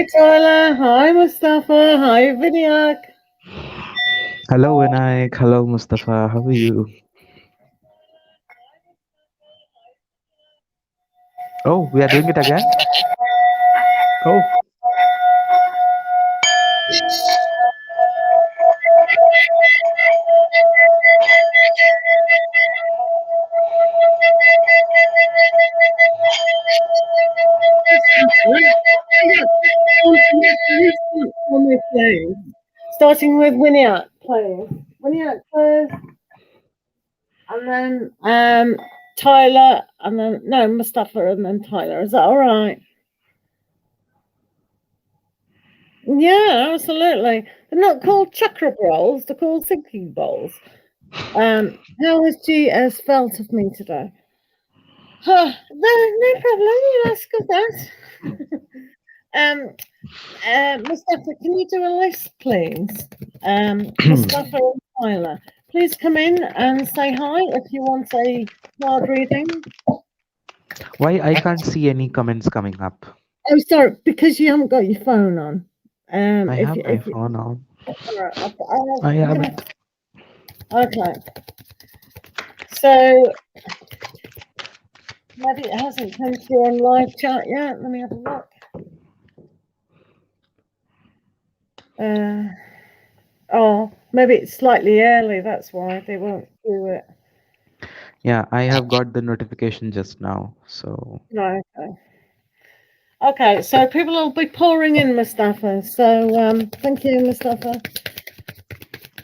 Hi Tyler, hi Mustafa, hi Vinayak. Hello, Vinayak. Hello, Mustafa. How are you? Oh, we are doing it again? Oh, Starting with Vinayak, please. Vinayak first, and then Tyler, and then no Mustafa, and then Tyler. Is that all right? Yeah, absolutely. They're not called chakra bowls; they're called thinking bowls. How has GS felt of me today? No problem. You ask us that. um, Mustafa, can you do a list, please? Mustafa and Tyler, please come in and say hi if you want a card reading. why I can't see any comments coming up? Oh, sorry, because you haven't got your phone on. I If have you, my if you, phone on. all right, I I'm have gonna. it. Okay, so maybe it hasn't come to you on live chat yet. Let me have a look. Uh, oh, maybe it's slightly early. That's why they won't do it. Yeah, I have got the notification just now. So, No. Okay. Okay, so people will be pouring in, Mustafa. So thank you, Mustafa.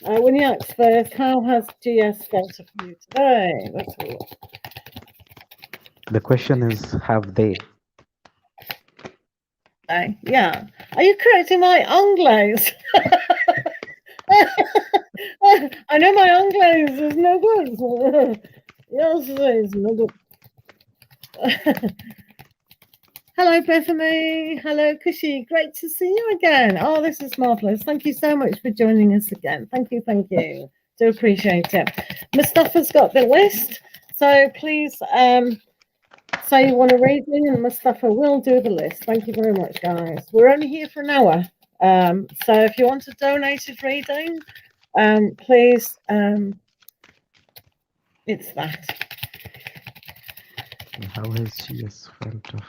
When you ask first, how has GS felt of you today? Let's have a look. the question is, have they? Yeah. Are you correcting my Angles? I know my Angles is no good. Yes, it is no good. Hello, Bethany. Hello, Kushi. Great to see you again. Oh, this is marvelous. Thank you so much for joining us again. Thank you. Thank you. Do appreciate it. Mustafa's got the list. So please say you want a reading, and Mustafa will do the list. Thank you very much, guys. We're only here for an hour. So if you want a donated reading, please, it's that. How has GS felt of it?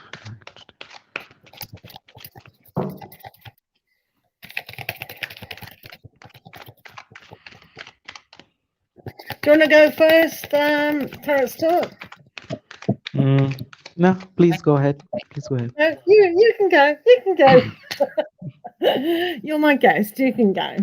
Do you want to go first, Terence Talk? No, please go ahead. Please go ahead. No, you can go. You can go. You're my guest. You can go.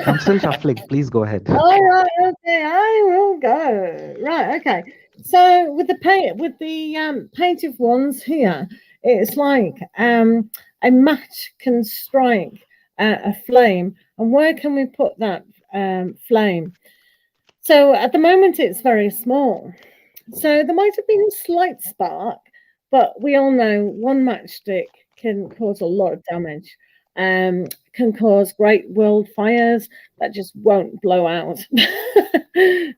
I'm still shuffling. Please go ahead. All right. Okay. I will go. Right. Okay. So with the page of wands here, it's like a match can strike a flame, and where can we put that flame? So at the moment, it's very small. So there might have been a slight spark, but we all know one matchstick can cause a lot of damage. Can cause great world fires that just won't blow out.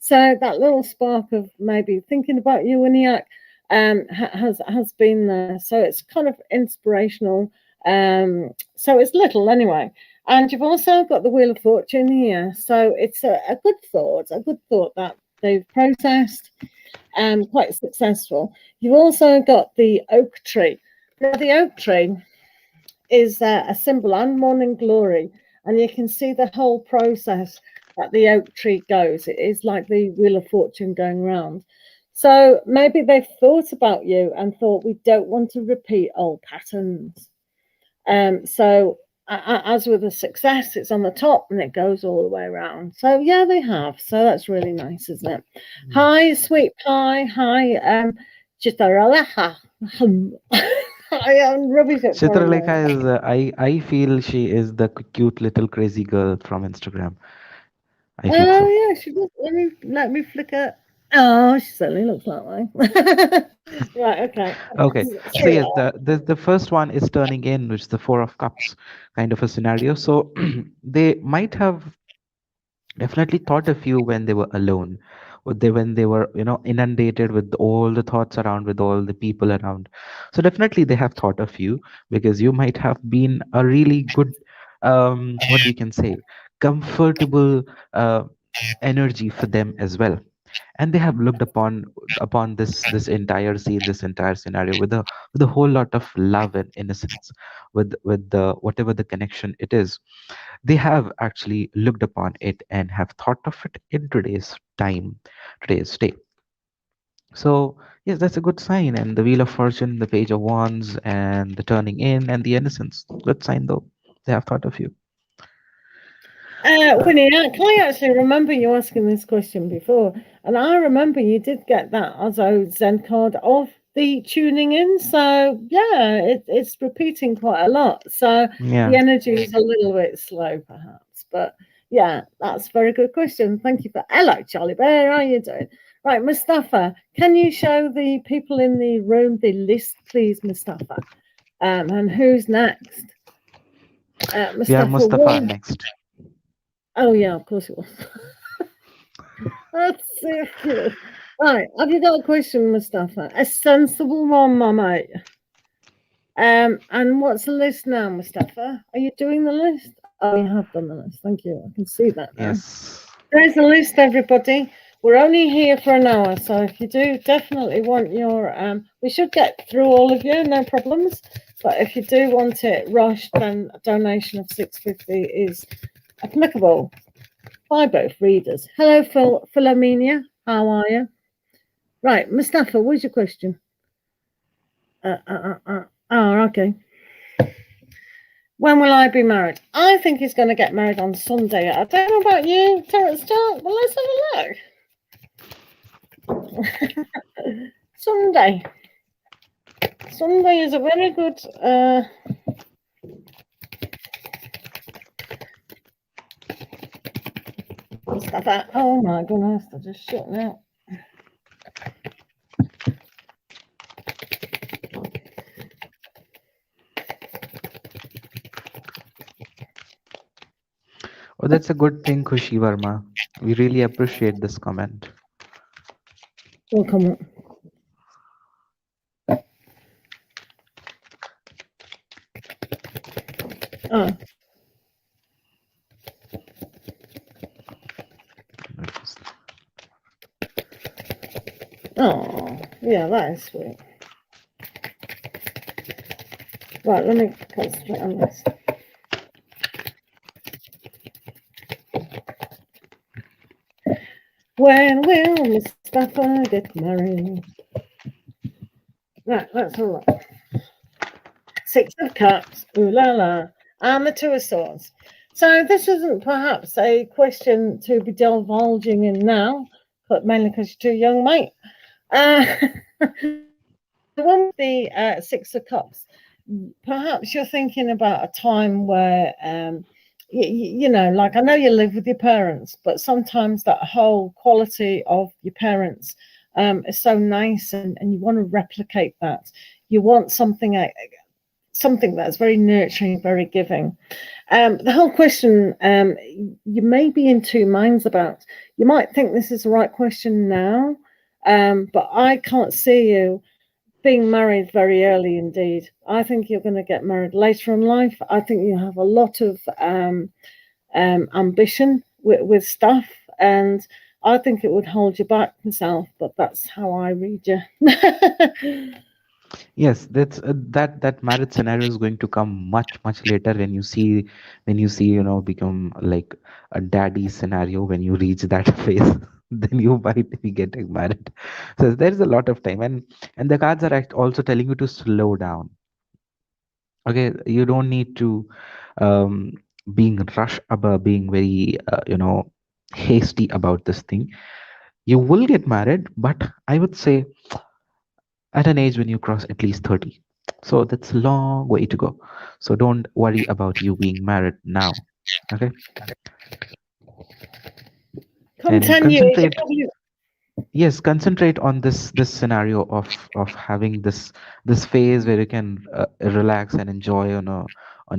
So that little spark of maybe thinking about you, Winiak, has been there. So it's kind of inspirational. So it's little anyway. And you've also got the Wheel of Fortune here. So it's a good thought that they've processed, quite successful. You've also got the oak tree. Now, the oak tree is a symbol and morning glory, and you can see the whole process that the oak tree goes. It is like the Wheel of Fortune going round. So maybe they've thought about you and thought we don't want to repeat old patterns. So as with the success, it's on the top and it goes all the way around. So yeah, they have. So that's really nice, isn't it? Hi, sweet pie. Hi, Chitaraleha. I am rubbish at foreign Chitralekha names. is, I feel she is the cute little crazy girl from Instagram. I feel Oh so. yeah, she does. Let me flicker. Oh, she certainly looks that way. Right. Okay. Okay, so Sorry. yes, the first one is turning in, which is the Four of Cups kind of a scenario. So they might have definitely thought of you when they were alone, when they were, inundated with all the thoughts around, with all the people around. So definitely they have thought of you, because you might have been a really good, what we can say, comfortable energy for them as well. And they have looked upon this entire scene, this entire scenario, with a whole lot of love and innocence, with the whatever the connection it is. They have actually looked upon it and have thought of it in today's day. So yes, that's a good sign. And the Wheel of Fortune, the Page of Wands, and the turning in, and the innocence, good sign though. They have thought of you. Winnie, I actually remember you asking this question before, and I remember you did get that Ozo Zen card of the tuning in. So yeah, it's repeating quite a lot. So Yeah. the energy is a little bit slow, perhaps, but yeah, that's a very good question. Thank you for. Hello, Charlie Bear. How are you doing? Right, Mustafa, can you show the people in the room the list, please, Mustafa? And who's next? We are Mustafa Mustafa one. next. Oh yeah, of course it was. That's so cute. Right, have you got a question, Mustafa? A sensible one, my mate. And what's the list now, Mustafa? Are you doing the list? Oh, you have done the list. Thank you. I can see that now. Yes. There's the list, everybody. We're only here for an hour, so if you do definitely want your, we should get through all of you, no problems. But if you do want it rushed, then a donation of $6.50 is applicable by both readers. Hello, Philomenia. How are you? Right, Mustafa, what's your question? Oh, okay. When will I be married? I think he's going to get married on Sunday. I don't know about you, Terrence Stark, but let's have a look. Sunday. Sunday is a very good. Mustafa. Oh my goodness, I just shut out. Oh, that's a good thing, Khushi Verma. We really appreciate this comment. Welcome. Oh. Oh, yeah, that is sweet. Right, let me concentrate on this. When will Mustafa get married? Right, that's all right. Six of Cups, ooh la la, and the Two of Swords. So this isn't perhaps a question to be divulging in now, but mainly because you're too young, mate. The one with the Six of Cups, perhaps you're thinking about a time where, you know, like I know you live with your parents, but sometimes that whole quality of your parents is so nice, and you want to replicate that. You want something that's very nurturing, very giving. The whole question, you may be in two minds about. You might think this is the right question now, but I can't see you being married very early indeed. I think you're going to get married later in life. I think you have a lot of ambition with stuff, and I think it would hold you back myself, but that's how I read you. Yes, that marriage scenario is going to come much later, when you see become like a daddy scenario. When you reach that phase, then you might be getting married. So there's a lot of time, and the cards are also telling you to slow down. Okay, you don't need to um being rush about being very hasty about this thing. You will get married, but I would say at an age when you cross at least 30. So that's a long way to go. So don't worry about you being married now. Okay. And Continue. concentrate. Yes, concentrate on this scenario of having this phase where you can relax and enjoy on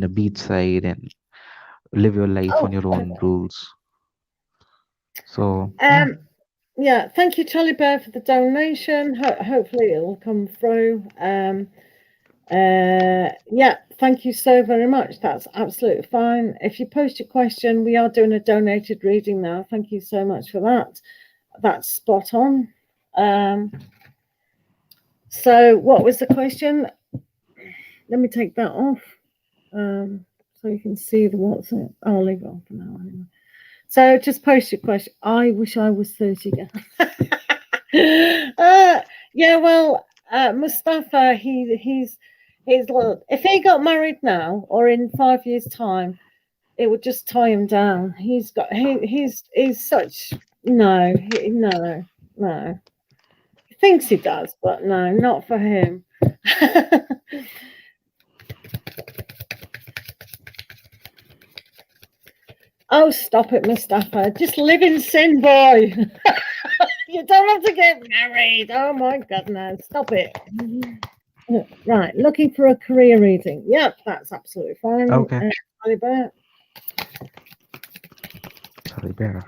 a beach side and live your life on Oh, your own rules. So yeah. Yeah, thank you, Charlie Bear, for the donation. Hopefully it'll come through. Yeah, thank you so very much. That's absolutely fine. If you post your question, we are doing a donated reading now. Thank you so much for that. That's spot on. So what was the question? Let me take that off. So you can see the what's it. I'll leave it on for now anyway. So just post your question. I wish I was 30 again. Yeah, well, Mustafa, he's if he got married now or in 5 years' time, it would just tie him down. He's such no, no. He thinks he does, but no, not for him. Oh, stop it, Mustafa. Just live in sin, boy. You don't have to get married. Oh my goodness. Stop it. Right. Looking for a career reading. Yep, that's absolutely fine. Okay. Charlie Bear. Charlie Bear.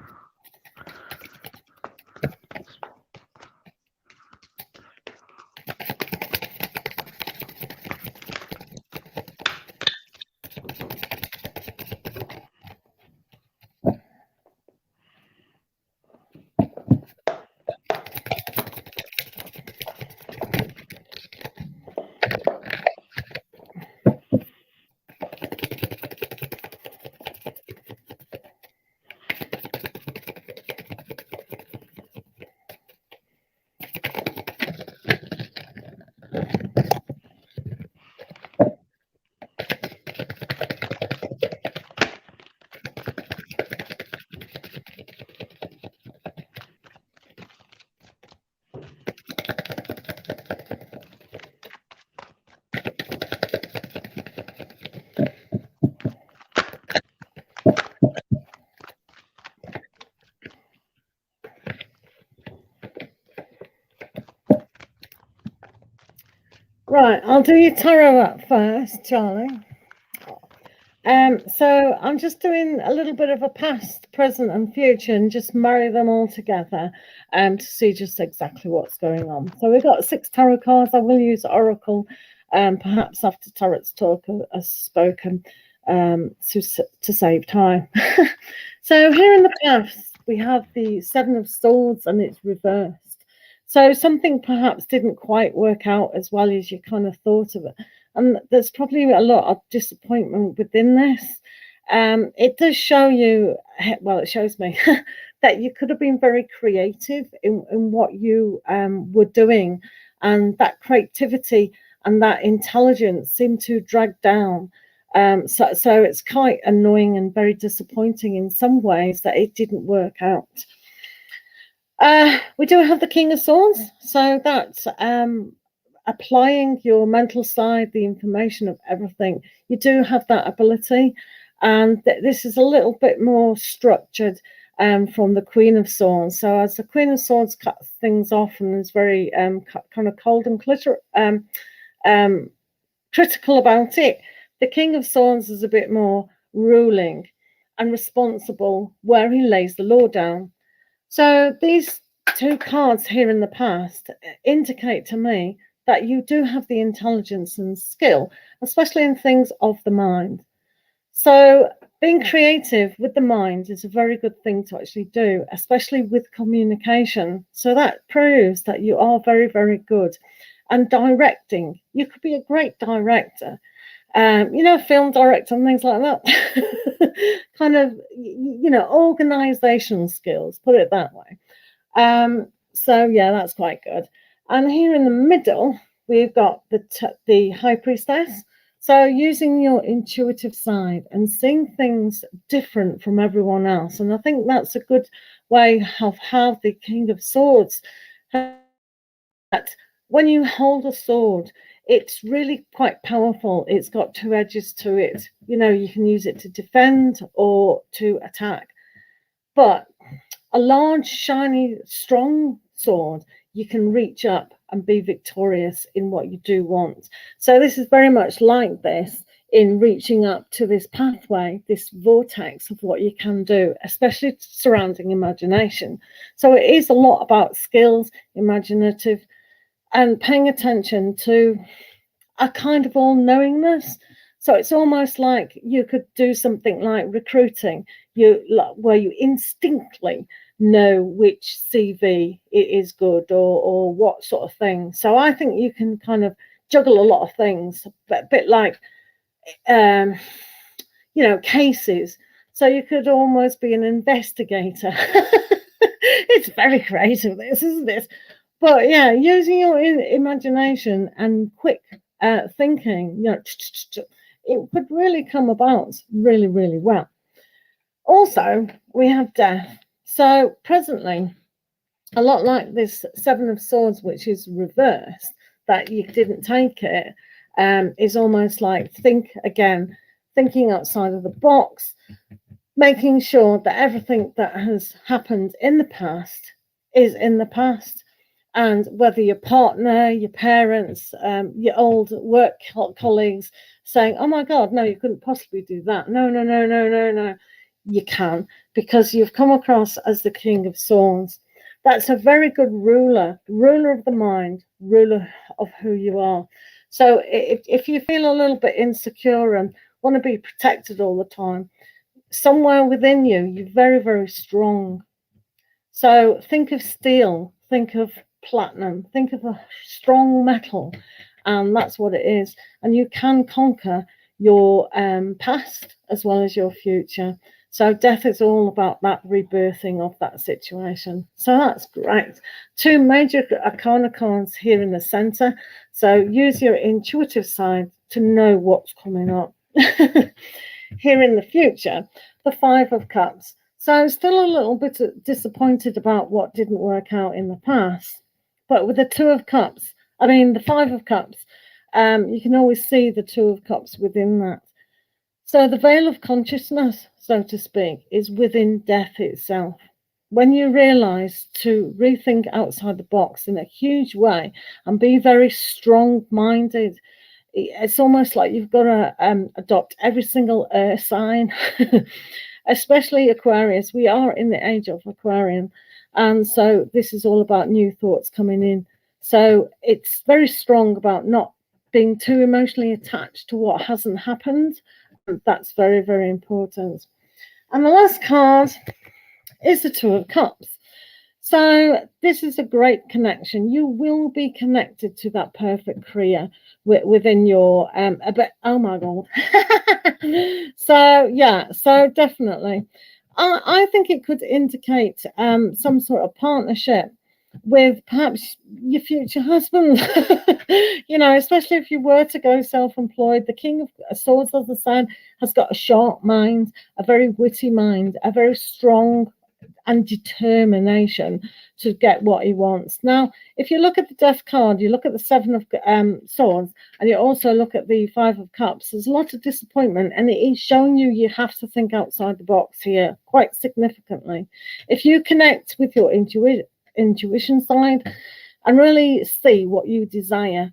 Right, I'll do your tarot up first, Charlie. So I'm just doing a little bit of a past, present, and future, and just marry them all together, to see just exactly what's going on. So we've got 6 tarot cards. I will use Oracle, perhaps after Tarot's talk has spoken, to save time. So here in the past, we have the 7 of Swords, and it's reversed. So something perhaps didn't quite work out as well as you kind of thought of it. And there's probably a lot of disappointment within this. It does show you, well, it shows me that you could have been very creative in what you were doing, and that creativity and that intelligence seemed to drag down. So it's quite annoying and very disappointing in some ways that it didn't work out. We do have the King of Swords, so that's applying your mental side, the information of everything. You do have that ability, and this is a little bit more structured from the Queen of Swords. So as the Queen of Swords cuts things off and is very kind of cold and critical about it, the King of Swords is a bit more ruling and responsible, where he lays the law down. So these 2 cards here in the past indicate to me that you do have the intelligence and skill, especially in things of the mind. So being creative with the mind is a very good thing to actually do, especially with communication. So that proves that you are very, very good. And directing, you could be a great director. Film director and things like that. Kind of, organizational skills, put it that way. So yeah, that's quite good. And here in the middle, we've got the High Priestess. So using your intuitive side and seeing things different from everyone else. And I think that's a good way of how the King of Swords, that when you hold a sword, it's really quite powerful. It's got 2 edges to it. You can use it to defend or to attack. But a large, shiny, strong sword, you can reach up and be victorious in what you do want. So this is very much like this. in reaching up to this pathway, this vortex of what you can do, especially surrounding imagination. So it is a lot about skills, imaginative, and paying attention to a kind of all knowingness. So it's almost like you could do something like recruiting, where you instinctively know which CV is good, or what sort of thing. So I think you can kind of juggle a lot of things, but a bit like um, cases. So you could almost be an investigator. It's very creative, this, isn't it? But yeah, using your imagination and quick thinking, it could really come about really, really well. Also, we have death. So presently, a lot like this Seven of Swords, which is reversed, that you didn't take it, is almost like think again, thinking outside of the box, making sure that everything that has happened in the past is in the past. And whether your partner, your parents, your old work colleagues saying, oh my God, no, you couldn't possibly do that. No, no, no, no, no, no. You can, because you've come across as the King of Swords. That's a very good ruler of the mind, ruler of who you are. So if you feel a little bit insecure and want to be protected all the time, somewhere within you, you're very, very strong. So think of steel, think of platinum, think of a strong metal, and that's what it is. And you can conquer your past as well as your future. So death is all about that rebirthing of that situation. So that's great. Two major arcana cards here in the center. So use your intuitive side to know what's coming up. Here in the future, the Five of Cups. So I'm still a little bit disappointed about what didn't work out in the past. But with the Two of Cups, the Five of Cups, you can always see the Two of Cups within that. So the veil of consciousness, so to speak, is within death itself. When you realize to rethink outside the box in a huge way and be very strong minded, it's almost like you've got to adopt every single sign, especially Aquarius. We are in the age of Aquarian, and so this is all about new thoughts coming in. So it's very strong about not being too emotionally attached to what hasn't happened. That's very, very important. And the last card is the Two of Cups. So this is a great connection. You will be connected to that perfect Kriya within your but oh my God. So definitely. I think it could indicate some sort of partnership with perhaps your future husband. Especially if you were to go self-employed. The King of Swords, as I said, has got a sharp mind, a very witty mind, a very strong and determination to get what he wants. Now, if you look at the Death card, you look at the Seven of Swords, and you also look at the Five of Cups, there's a lot of disappointment, and it is showing you have to think outside the box here quite significantly. If you connect with your intuition side and really see what you desire,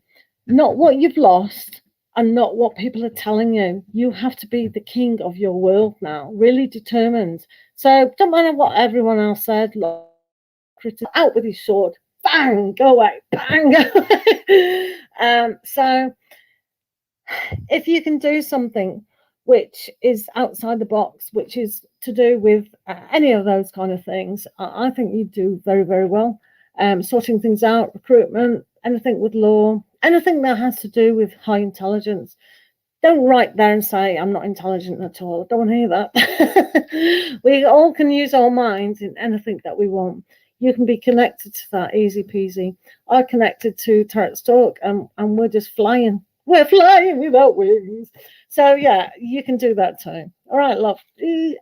not what you've lost, and not what people are telling you. You have to be the king of your world now, really determined. So don't matter what everyone else said, out with his sword, bang, go away, bang, go away. So if you can do something which is outside the box, which is to do with any of those kind of things, I think you do very, very well. Sorting things out, recruitment, anything with law, anything that has to do with high intelligence. Don't write there and say, I'm not intelligent at all. I don't want to hear that. We all can use our minds in anything that we want. You can be connected to that, easy peasy. I connected to Tarot's Talk, and we're just flying. We're flying without wings. So, yeah, you can do that too. All right, love.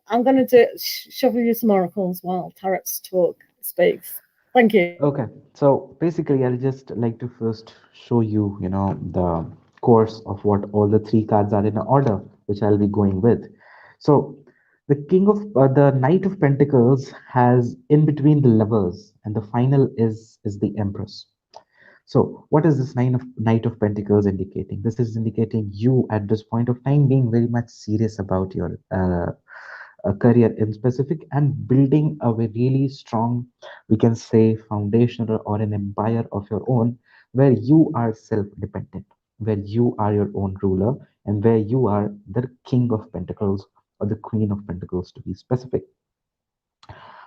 I'm going to shovel you some oracles while Tarot's Talk speaks. Thank you. Okay, so basically, I'll just like to first show you, the course of what all the three cards are in order, which I'll be going with. So, the Knight of Pentacles has in between the Lovers, and the final is the Empress. So, what is this Knight of Pentacles indicating? This is indicating you at this point of time being very much serious about your career in specific and building a really strong, we can say, foundational or an empire of your own, where you are self-dependent, where you are your own ruler, and where you are the King of Pentacles or the Queen of Pentacles, to be specific.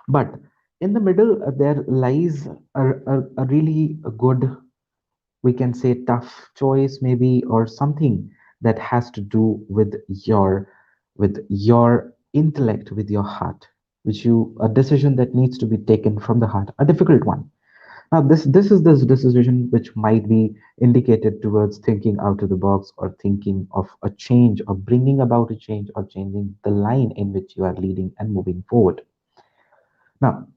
But in the middle, there lies a really good, we can say, tough choice maybe, or something that has to do with your intellect, with your heart, which you a decision that needs to be taken from the heart, a difficult one. Now this decision which might be indicated towards thinking out of the box, or thinking of a change, or bringing about a change, or changing the line in which you are leading and moving forward. Now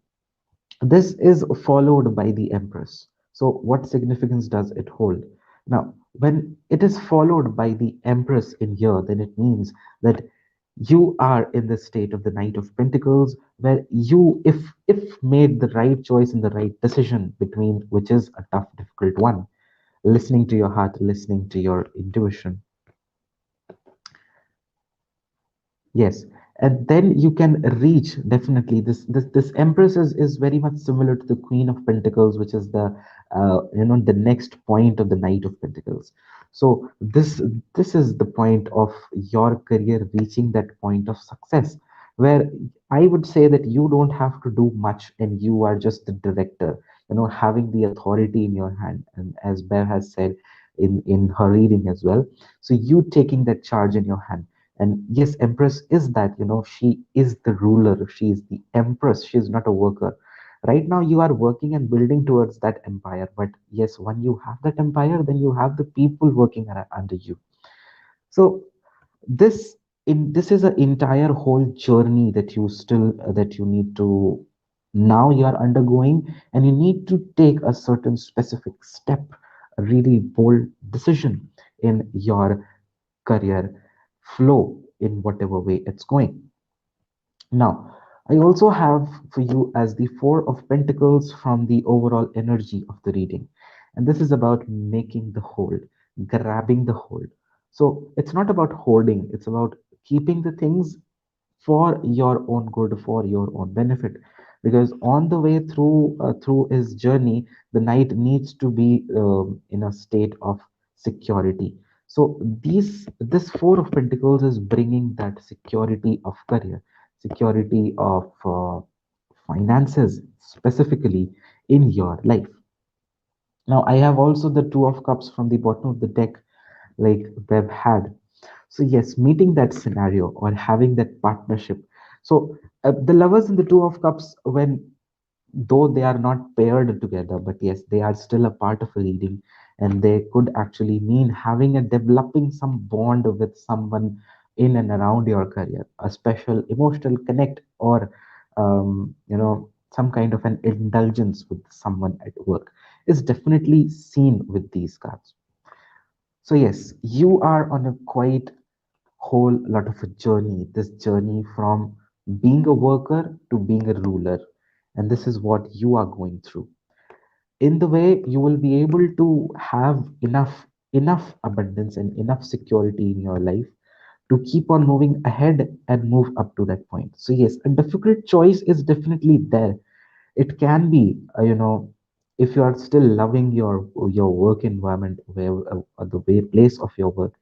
this is followed by the Empress. So, what significance does it hold? Now, when it is followed by the Empress in here, then it means that you are in the state of the Knight of Pentacles, where you, if made the right choice and the right decision between, which is a tough, difficult one, listening to your heart, listening to your intuition, yes, and then you can reach definitely this Empress is very much similar to the Queen of Pentacles, which is the the next point of the Knight of Pentacles. So this is the point of your career reaching that point of success, where I would say that you don't have to do much, and you are just the director, having the authority in your hand, and as Bev has said in her reading as well. So you taking that charge in your hand. And yes, Empress is that, she is the ruler, she is the Empress, she is not a worker. Right now, you are working and building towards that empire. But yes, when you have that empire, then you have the people working under you. So this this is an entire whole journey that you still that you need to now you are undergoing, and you need to take a certain specific step, a really bold decision in your career flow in whatever way it's going. Now, I also have for you as the Four of Pentacles from the overall energy of the reading. And this is about making the hold, grabbing the hold. So it's not about hoarding, it's about keeping the things for your own good, for your own benefit. Because on the way through his journey, the knight needs to be in a state of security. So this Four of Pentacles is bringing that security of career, security of finances, specifically in your life. Now I have also the Two of Cups from the bottom of the deck, like we've had. So yes, meeting that scenario or having that partnership. So the Lovers and the Two of Cups, when though they are not paired together, but yes, they are still a part of a reading, and they could actually mean having a developing some bond with someone in and around your career, a special emotional connect, or some kind of an indulgence with someone at work is definitely seen with these cards. So yes, you are on a quite whole lot of a journey, this journey from being a worker to being a ruler. And this is what you are going through. In the way, you will be able to have enough abundance and enough security in your life to keep on moving ahead and move up to that point. So yes, a difficult choice is definitely there. It can be, if you are still loving your work environment, where the way place of your work,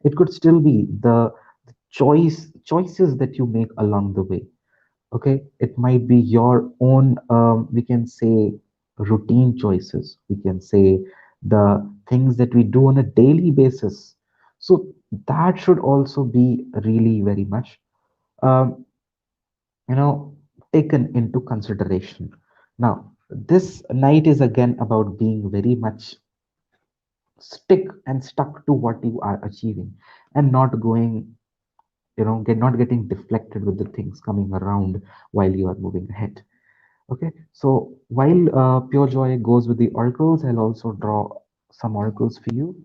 it could still be the choices that you make along the way. Okay, it might be your own, we can say, routine choices, we can say the things that we do on a daily basis. So that should also be really very much um, you know taken into consideration. Now this night is again about being very much stick and stuck to what you are achieving, and not going, not getting deflected with the things coming around while you are moving ahead. Okay, so while Pure Joy goes with the oracles, I'll also draw some oracles for you.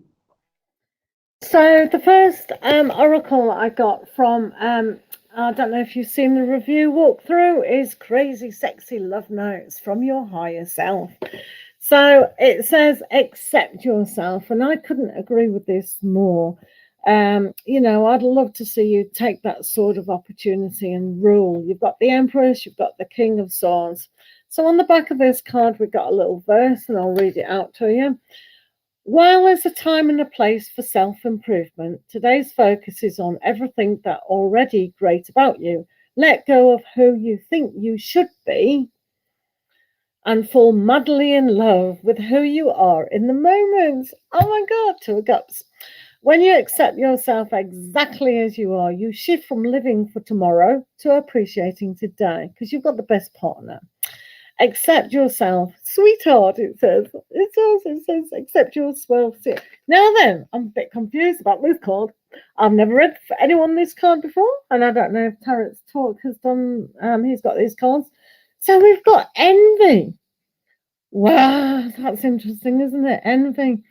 So the first oracle I got from I don't know if you've seen the review walkthrough, is Crazy Sexy Love Notes from Your Higher Self. So it says accept yourself, and I couldn't agree with this more. I'd love to see you take that sort of opportunity and rule. You've got the Empress, you've got the King of Swords. So on the back of this card, we've got a little verse, and I'll read it out to you. While there's a time and a place for self improvement, today's focus is on everything that already great about you. Let go of who you think you should be and fall madly in love with who you are in the moment. Oh my God, two of cups. When you accept yourself exactly as you are, you shift from living for tomorrow to appreciating today because you've got the best partner. Accept yourself, sweetheart, it says. It says accept yourself. Now then, I'm a bit confused about this card. I've never read for anyone this card before, and I don't know if Tarot's Talk has done, he's got these cards. So we've got envy. Wow, that's interesting, isn't it? Envy.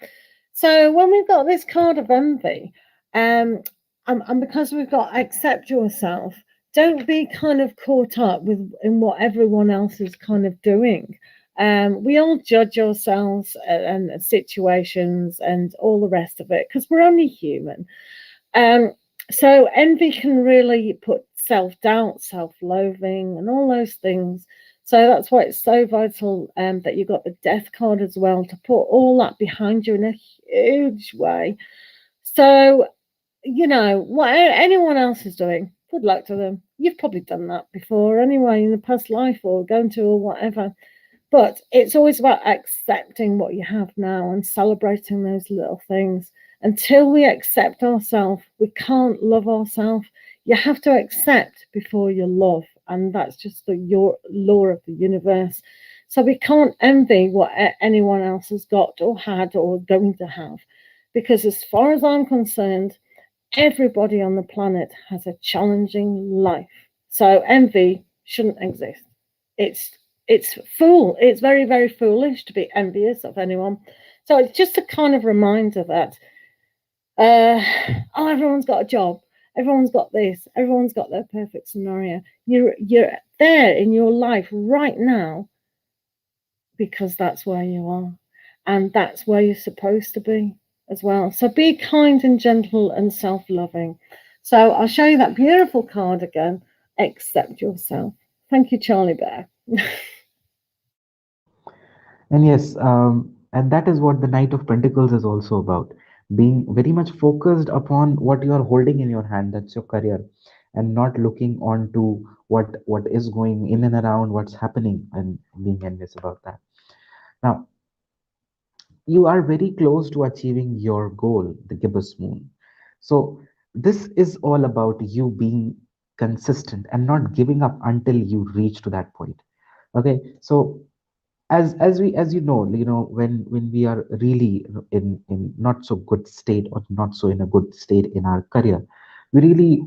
So when we've got this card of envy, um, and because we've got accept yourself, don't be kind of caught up with in what everyone else is kind of doing. We all judge ourselves and situations and all the rest of it because we're only human. Um, so envy can really put self doubt, self loathing, and all those things. So that's why it's so vital that you got the death card as well to put all that behind you in a huge way. So, what anyone else is doing, good luck to them. You've probably done that before anyway in the past life or going to or whatever. But it's always about accepting what you have now and celebrating those little things. Until we accept ourselves, we can't love ourselves. You have to accept before you love, and that's just your law of the universe. So we can't envy what anyone else has got or had or going to have, because as far as I'm concerned, everybody on the planet has a challenging life. So envy shouldn't exist. It's it's very, very foolish to be envious of anyone. So it's just a kind of reminder that uh, oh, everyone's got a job, everyone's got this, everyone's got their perfect scenario. You're there in your life right now because that's where you are, and that's where you're supposed to be as well. So be kind and gentle and self-loving. So I'll show you that beautiful card again. Accept yourself. Thank you, Charlie Bear. And yes, and that is what the Knight of Pentacles is also about. Being very much focused upon what you are holding in your hand, that's your career, and not looking on to what is going in and around, what's happening, and being envious about that. Now, you are very close to achieving your goal, the gibbous moon. So this is all about you being consistent and not giving up until you reach to that point. Okay, so as you know, when we are really in not so good state or not so in a good state in our career, we really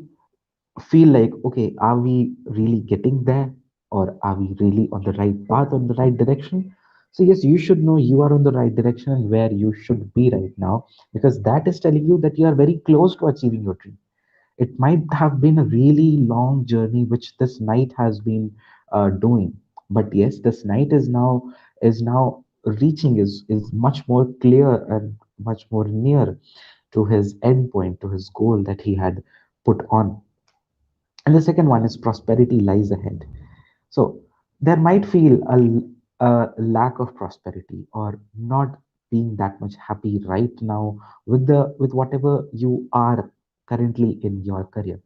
feel like, okay, are we really getting there, or are we really on the right path, on the right direction? So yes, you should know you are on the right direction and where you should be right now, because that is telling you that you are very close to achieving your dream. It might have been a really long journey which this knight has been doing, but yes, this knight is now reaching, is much more clear and much more near to his end point, to his goal that he had put on. And the second one is prosperity lies ahead. So there might feel a lack of prosperity, or not being that much happy right now with whatever you are currently in your career.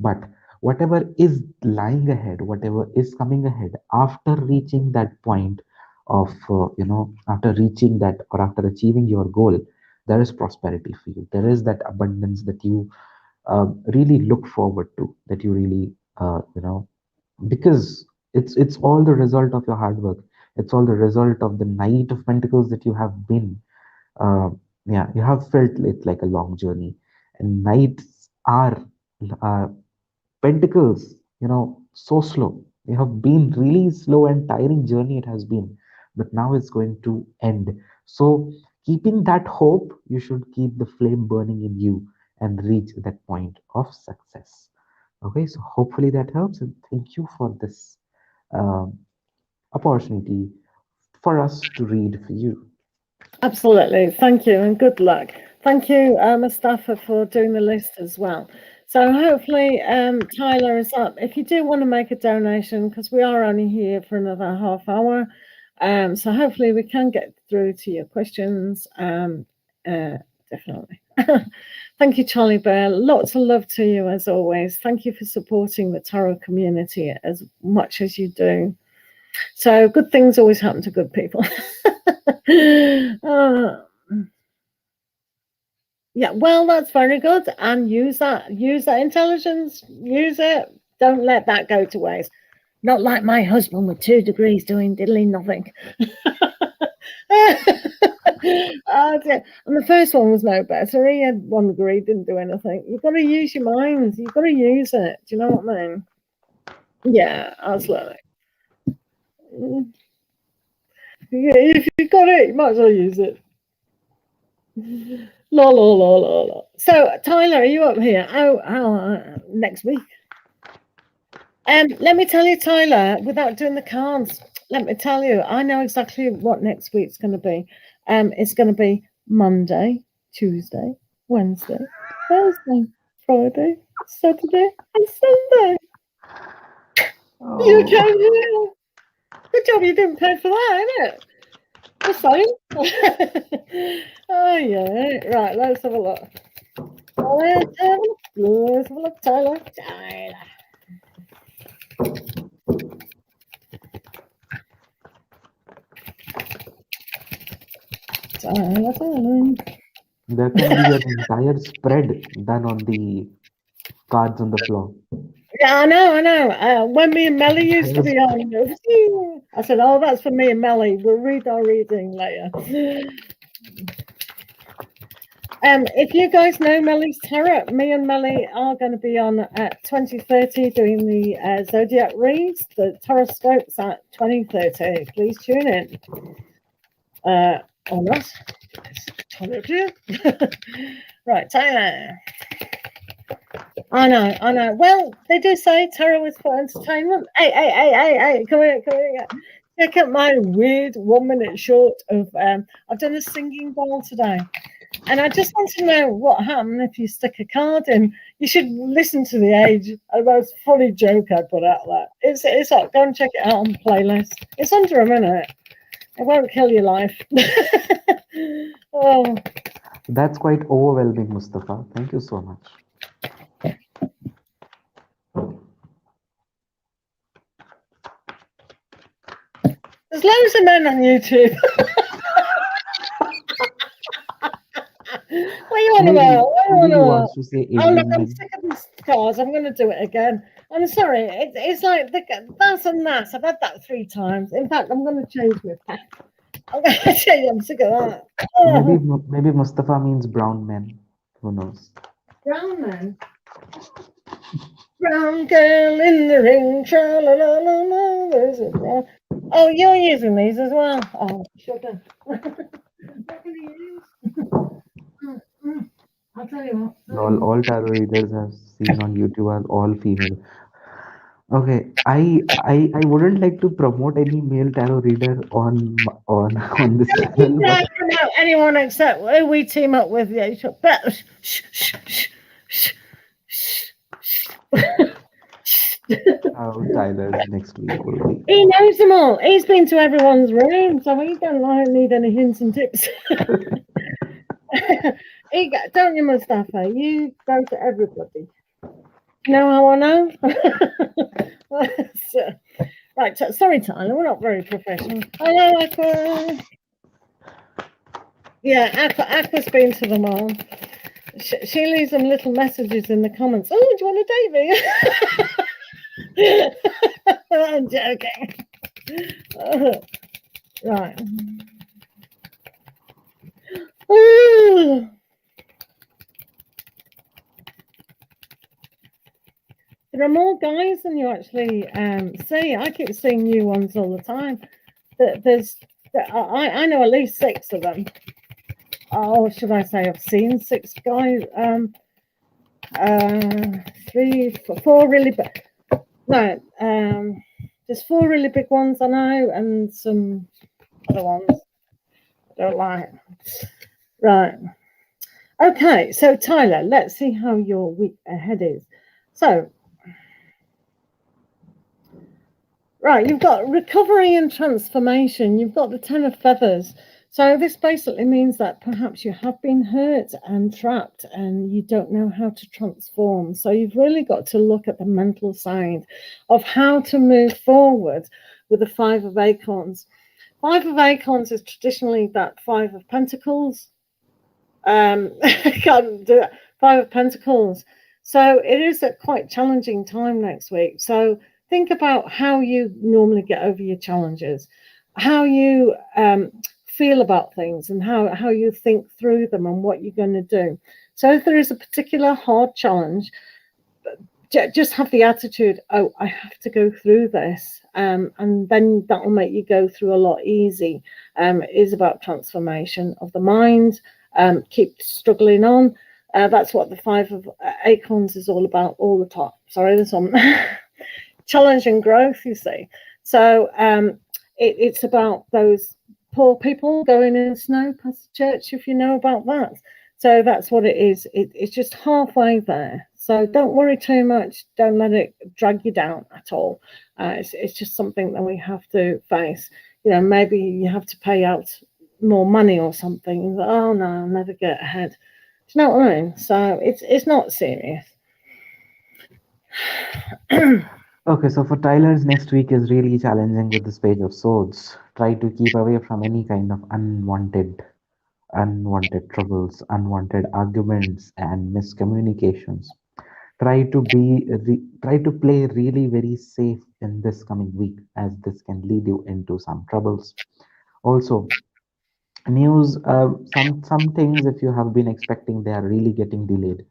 But whatever is lying ahead, whatever is coming ahead after reaching that point of after reaching that, or after achieving your goal, there is prosperity for you. There is that abundance that you really look forward to, that you really because it's all the result of your hard work. It's all the result of the Knight of Pentacles that you have been. uh, yeah, you have felt it like a long journey, and knights are uh, Pentacles, so slow. You have been really slow and tiring journey it has been, but now it's going to end. So, keeping that hope, you should keep the flame burning in you and reach that point of success. Okay, so hopefully that helps, and thank you for this um, opportunity for us to read for you. Absolutely. Thank you and good luck. Thank you, Mustafa, for doing the list as well. So hopefully Tyler is up. If you do want to make a donation, because we are only here for another half hour, so hopefully we can get through to your questions. Definitely. Thank you, Charlie Bear. Lots of love to you as always. Thank you for supporting the tarot community as much as you do. So good things always happen to good people. Yeah, well, that's very good. And use that intelligence. Use it. Don't let that go to waste. Not like my husband with 2 degrees doing diddly nothing. Oh, dear. And the first one was no better. He had 1 degree, didn't do anything. You've got to use your mind. You've got to use it. Do you know what I mean? Yeah, absolutely. Yeah, if you got it, you might as well use it. La la la la la. So Tyler, are you up here? Next week. Let me tell you, Tyler, without doing the cards, let me tell you, I know exactly what next week's going to be. It's going to be Monday, Tuesday, Wednesday, Thursday, Friday, Saturday, and Sunday. Oh. You can hear. Good job you didn't pay for that, isn't it? Just saying. Oh yeah. Right, let's have a look. Let's have a look, Tyler. There can be an entire spread done on the cards on the floor. Yeah, I know. When me and Melly used to be on, I said, "Oh, that's for me and Melly. We'll read our reading later." If you guys know Melly's Tarot, me and Melly are going to be on at 20:30 doing the Zodiac reads. The Taroscopes at 20:30. Please tune in. Or not. Right, Tyler. I know. Well, they do say tarot is for entertainment. Hey, come here. Check out my weird 1 minute short of I've done a singing bowl today. And I just want to know what happened if you stick a card in. You should listen to the age. The most funny joke I put out there. It's like, go and check it out on the playlist. It's under a minute. It won't kill your life. Oh. That's quite overwhelming, Mustafa. Thank you so much. There's loads of men on YouTube. What you want about? Wants to say oh look, I'm sick of these cards. I'm going to do it again. I'm sorry. It's like that's and that. I've had that 3 times. In fact, I'm going to change my pack. I'm going to change. I'm sick of that. Maybe Mustafa means brown men. Who knows? Brown men. Brown girl in the ring. There's a brown. Oh, you're using these as well. Oh, sugar. What can you use? I'll tell you what. All tarot readers I've seen on YouTube are all female. Okay, I wouldn't like to promote any male tarot reader on this channel. No, anyone except we team up with. Yeah, How Tyler's next week will be. He knows them all. He's been to everyone's room, so he don't need any hints and tips. Don't you, Mustafa? You go to everybody. You know how I know? Right, sorry, Tyler, we're not very professional. Hello, Aqua. Yeah, Aqua's been to them all. She leaves them little messages in the comments. Oh, do you want to date me? I'm joking. Right. There are more guys than you actually see. I keep seeing new ones all the time. I know at least 6 of them. Oh, should I say I've seen 6 guys? 3, 4 really big. No, there's 4 really big ones I know, and some the ones I don't like. Right. Okay, so Tyler, let's see how your week ahead is. So, right, you've got recovery and transformation. You've got the Ten of Feathers. So this basically means that perhaps you have been hurt and trapped and you don't know how to transform. So you've really got to look at the mental side of how to move forward with the Five of Acorns. Five of Acorns is traditionally that Five of Pentacles. I can't do it. Five of Pentacles. So it is a quite challenging time next week. So think about how you normally get over your challenges, how you feel about things, and how you think through them and what you're going to do. So if there is a particular hard challenge, just have the attitude, oh, I have to go through this, and then that will make you go through a lot easy. It is about transformation of the mind. Keep struggling on. That's what the Five of Acorns is all about all the time. Sorry, there's some challenge and growth, you see. So it's about those poor people going in the snow past the church, if you know about that. So that's what it is. It's just halfway there. So don't worry too much. Don't let it drag you down at all. It's just something that we have to face. You know, maybe you have to pay out more money or something. Oh no, I'll never get ahead. Do you know what I mean? So it's not serious. Okay, so for Tyler's next week is really challenging with this Page of Swords. Try to keep away from any kind of unwanted troubles, unwanted arguments, and miscommunications. Try to play really very safe in this coming week, as this can lead you into some troubles. Also, news, some things, if you have been expecting, they are really getting delayed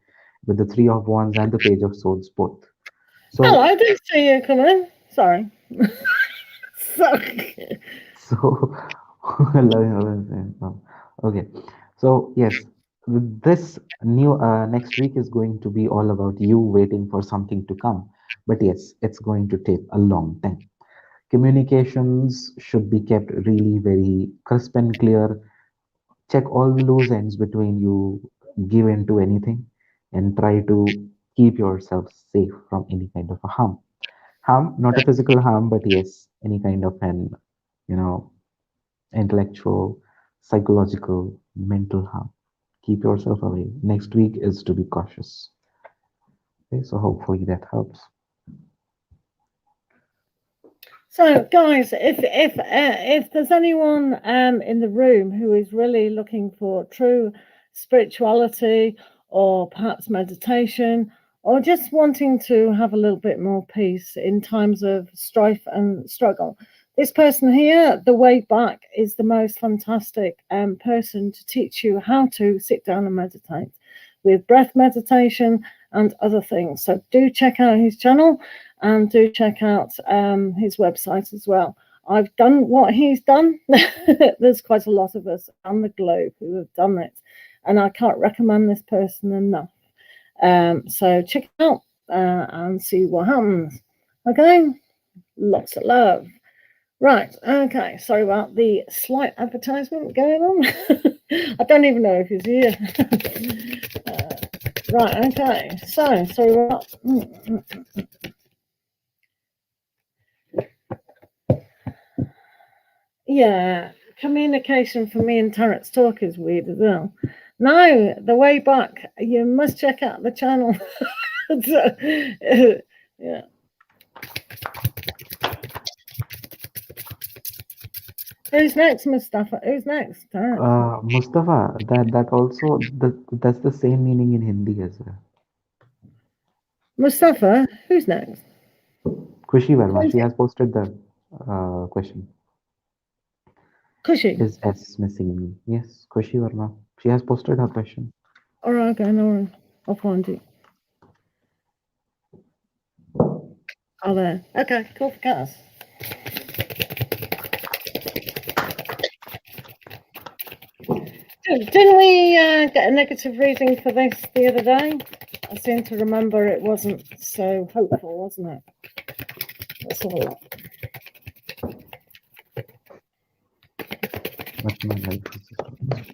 with the Three of Wands and the Page of Swords both. Hello, So I didn't see you come in. Sorry. Sorry. so okay, so yes, this new next week is going to be all about you waiting for something to come, but yes, it's going to take a long time. Communications should be kept really very crisp and clear. Check all the loose ends between you, give in to anything, and try to keep yourself safe from any kind of a harm, not a physical harm, but yes, any kind of an, you know, intellectual, psychological, mental harm. Keep yourself away. Next week is to be cautious. Okay, so hopefully that helps. So, guys, if there's anyone in the room who is really looking for true spirituality, or perhaps meditation, or just wanting to have a little bit more peace in times of strife and struggle, this person here, the way back, is the most fantastic person to teach you how to sit down and meditate with breath meditation and other things. So do check out his channel and do check out his website as well. I've done what he's done. There's quite a lot of us on the globe who have done it, and I can't recommend this person enough. So check it out and see what happens. Okay, lots of love. Right, okay, sorry about the slight advertisement going on. I don't even know if he's here. Right, okay, so sorry about yeah, communication for me and Tarot's talk is weird as well. No, the way back, you must check out the channel. So, yeah. Who's next, Mustafa? Who's next? Mustafa, that's the same meaning in Hindi as well. Mustafa, who's next? Kushi Verma, she has posted the question. Kushi. Is S missing? Yes, Kushi Verma. She has posted her question. All right, okay, no worries. I'll find it. Oh, there. Okay, cool for Cass. Didn't we get a negative reading for this the other day? I seem to remember it wasn't so hopeful, wasn't it? Let's have a look. My life is just almost.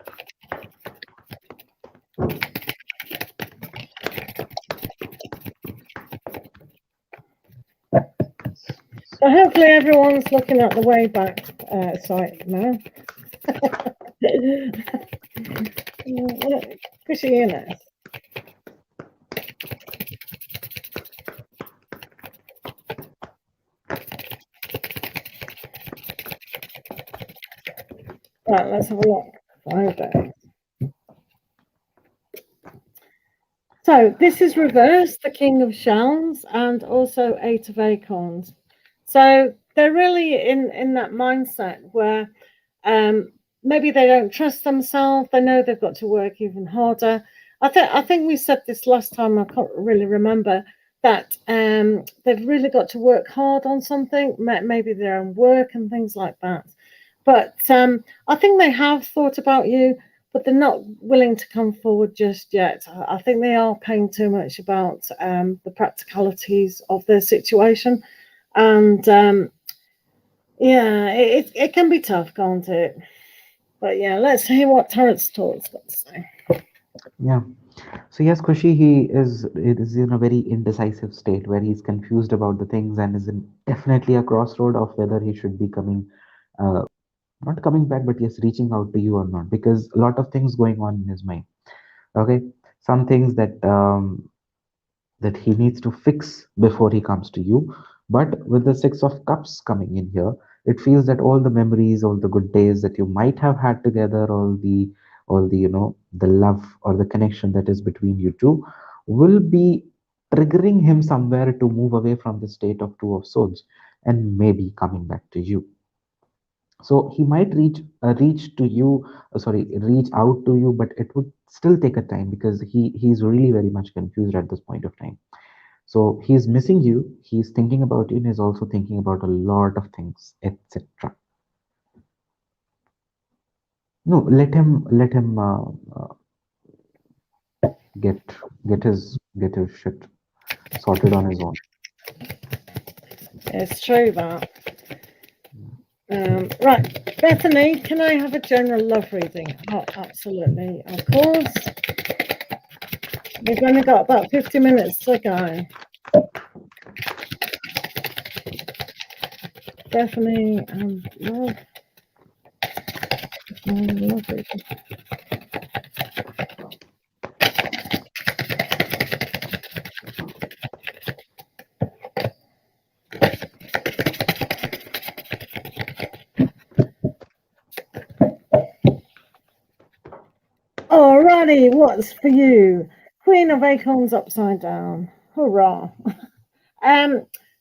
So hopefully everyone's looking at the Wayback site now. Fishy Eunice. Right, let's have a look. 5 days. So this is reversed, the King of Shells, and also 8 of Acorns. So they're really in that mindset where maybe they don't trust themselves. They know they've got to work even harder. I think we said this last time. I can't really remember that they've really got to work hard on something, maybe their own work and things like that. But I think they have thought about you, but they're not willing to come forward just yet. I think they are paying too much about the practicalities of their situation, and yeah, it can be tough, can't it? But yeah, let's hear what Tarot's got to say. Yeah. So yes, Kushi, it is in a very indecisive state where he's confused about the things and is in definitely a crossroad of whether he should be coming, not coming back, but yes, reaching out to you or not, because a lot of things going on in his mind. Okay, some things that he needs to fix before he comes to you. But with the Six of Cups coming in here, it feels that all the memories, all the good days that you might have had together, all the the love or the connection that is between you two, will be triggering him somewhere to move away from the state of Two of Swords and maybe coming back to you. So he might reach to you, reach out to you, but it would still take a time because he's really very much confused at this point of time. So he's missing you, he's thinking about you, and he's also thinking about a lot of things, etc. No, let him get get his shit sorted on his own. It's true that. Right, Bethany, can I have a general love reading? Oh, absolutely, of course. We've only got about 50 minutes to go. Bethany and love. Love reading. Alrighty, what's for you? Queen of Acorns upside down. Hurrah.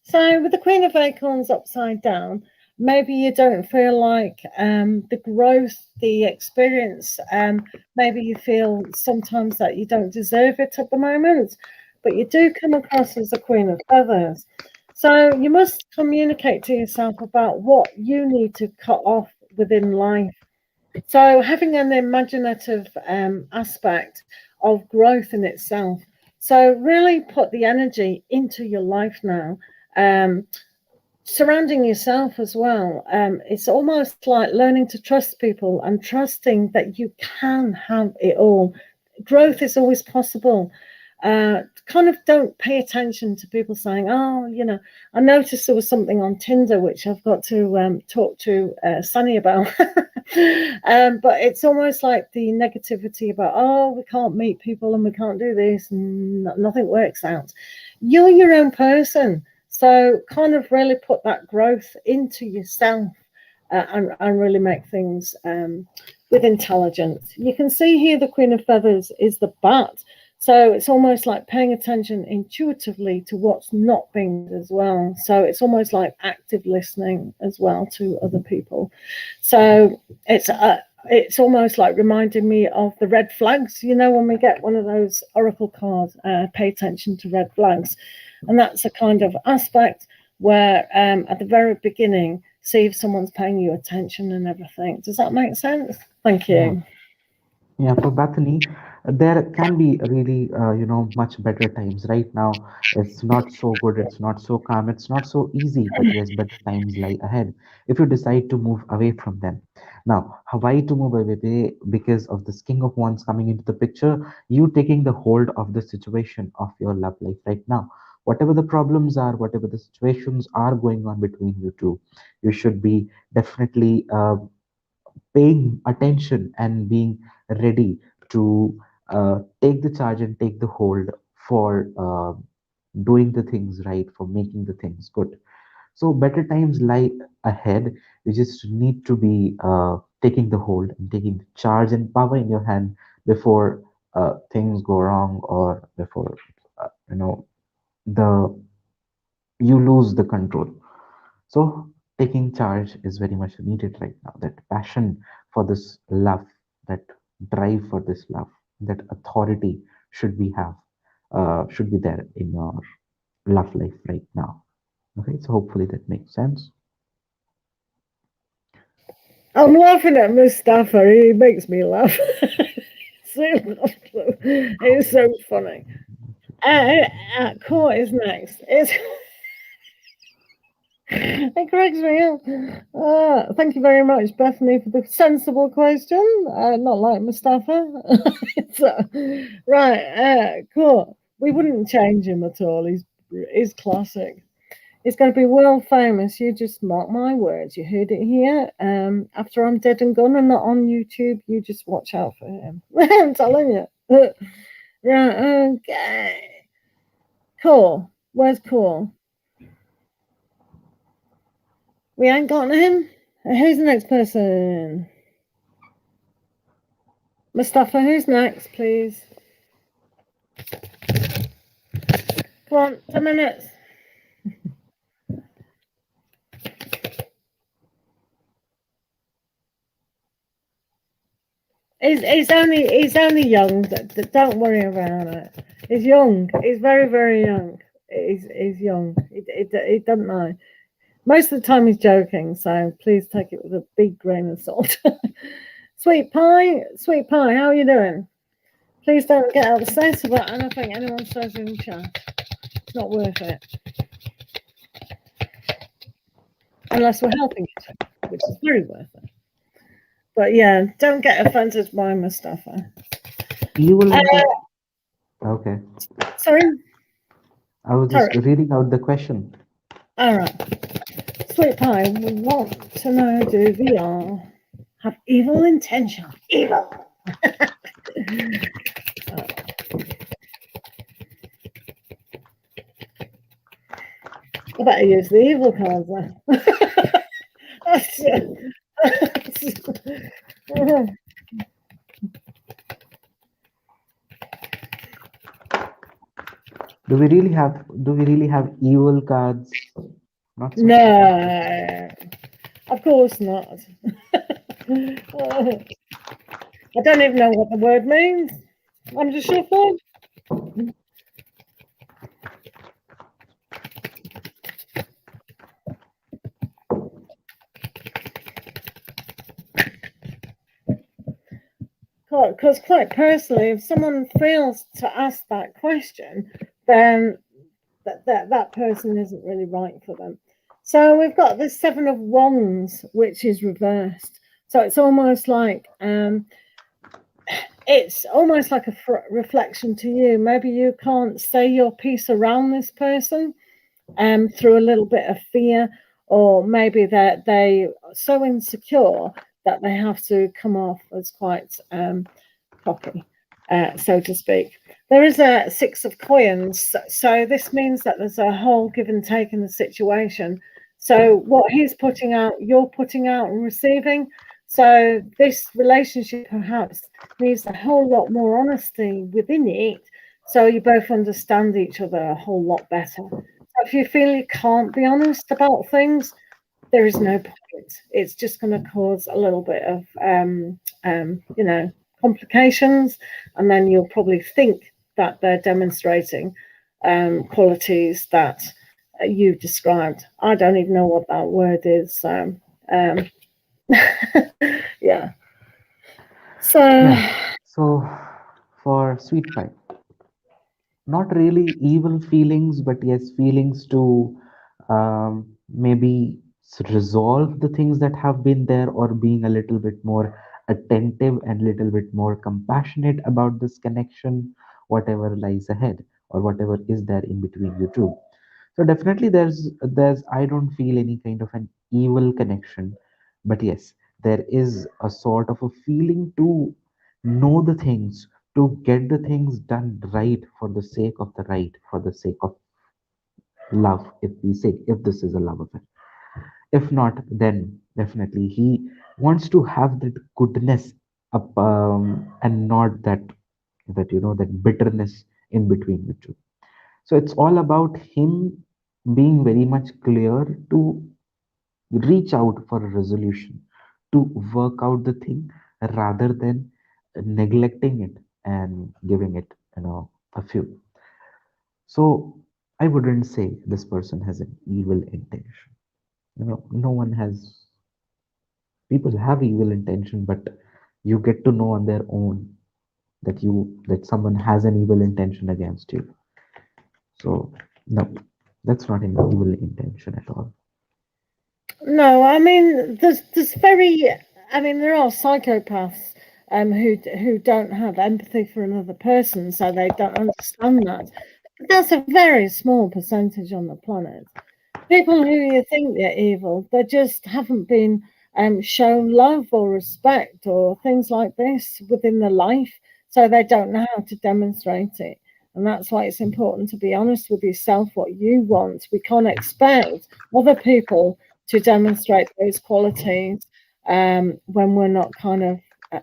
So with the Queen of Acorns upside down, maybe you don't feel like the growth, the experience, maybe you feel sometimes that you don't deserve it at the moment, but you do come across as a Queen of Feathers. So you must communicate to yourself about what you need to cut off within life. So having an imaginative aspect of growth in itself. So really put the energy into your life now. Surrounding yourself as well. It's almost like learning to trust people and trusting that you can have it all. Growth is always possible. Kind of don't pay attention to people saying, oh, I noticed there was something on Tinder which I've got to talk to Sunny about. But it's almost like the negativity about, oh, we can't meet people and we can't do this and nothing works out. You're your own person. So kind of really put that growth into yourself and really make things with intelligence. You can see here the Queen of Feathers is the bat. So it's almost like paying attention intuitively to what's not being as well. So it's almost like active listening as well to other people. So it's almost like reminding me of the red flags. When we get one of those oracle cards, pay attention to red flags. And that's a kind of aspect where at the very beginning, see if someone's paying you attention and everything. Does that make sense? Thank you. Yeah, for Bethany, there can be really much better times. Right now it's not so good, it's not so calm, it's not so easy, but yes, better times lie ahead if you decide to move away from them. Now, why to move away? Because of this King of Wands coming into the picture, you taking the hold of the situation of your love life right now. Whatever the problems are, whatever the situations are going on between you two, you should be definitely paying attention and being ready to take the charge and take the hold for doing the things right, for making the things good. So better times lie ahead. You just need to be taking the hold and taking the charge and power in your hand before things go wrong, or before the you lose the control. So taking charge is very much needed right now. That passion for this love, that drive for this love, that authority should be there in your love life right now. Okay, so hopefully that makes sense. I'm laughing at Mustafa. He makes me laugh. It's so funny. Court is next. It cracks me up. Thank you very much, Bethany, for the sensible question. Not like Mustafa. So, right, cool. We wouldn't change him at all. He's classic. He's going to be world famous. You just mark my words. You heard it here. After I'm dead and gone and not on YouTube, you just watch out for him. I'm telling you. Right, okay. Cool. Where's Cool? We ain't got him. Who's the next person? Mustafa, who's next, please? Come on, 10 minutes. He's only young. Don't worry about it. He's young. He's very, very young. He's young. He doesn't know. Most of the time he's joking, so please take it with a big grain of salt. Sweet Pie, how are you doing? Please don't get upset about anything anyone says in chat. It's not worth it. Unless we're helping each other, which is very worth it. But yeah, don't get offended by Mustafa. You will okay. Sorry? I was just reading out the question. All right. Sweet Pie, we want to know, do VR have evil intention? Evil. I better use the evil cards then. Do we really have evil cards? Not so. No, of course not. I don't even know what the word means. I'm just shuffling. Because quite personally, if someone fails to ask that question, then that person isn't really right for them. So we've got the Seven of Wands, which is reversed. So it's almost like a reflection to you. Maybe you can't say your piece around this person through a little bit of fear, or maybe that they are so insecure that they have to come off as quite cocky, so to speak. There is a Six of Coins, so this means that there's a whole give and take in the situation. So what he's putting out, you're putting out and receiving. So this relationship perhaps needs a whole lot more honesty within it, so you both understand each other a whole lot better. So if you feel you can't be honest about things, there is no point. It's just going to cause a little bit of, complications, and then you'll probably think that they're demonstrating qualities that you've described. I don't even know what that word is. So, yeah. So, for sweet pie. Not really evil feelings, but yes, feelings to maybe resolve the things that have been there, or being a little bit more attentive and little bit more compassionate about this connection, whatever lies ahead or whatever is there in between you two. So definitely there's I don't feel any kind of an evil connection, but yes, there is a sort of a feeling to know the things, to get the things done right for the sake of the right, for the sake of love, if we say, if this is a love affair. If not, then definitely he wants to have that goodness up, and not that bitterness in between the two. So it's all about him being very much clear to reach out for a resolution, to work out the thing rather than neglecting it and giving it, a few. So I wouldn't say this person has an evil intention. No one has, people have evil intention, but you get to know on their own that someone has an evil intention against you. So no, that's not an evil intention at all. No, I mean, there are psychopaths who don't have empathy for another person, so they don't understand that. But that's a very small percentage on the planet. People who you think they're evil, they just haven't been shown love or respect or things like this within their life, so they don't know how to demonstrate it. And that's why it's important to be honest with yourself what you want. We can't expect other people to demonstrate those qualities when we're not kind of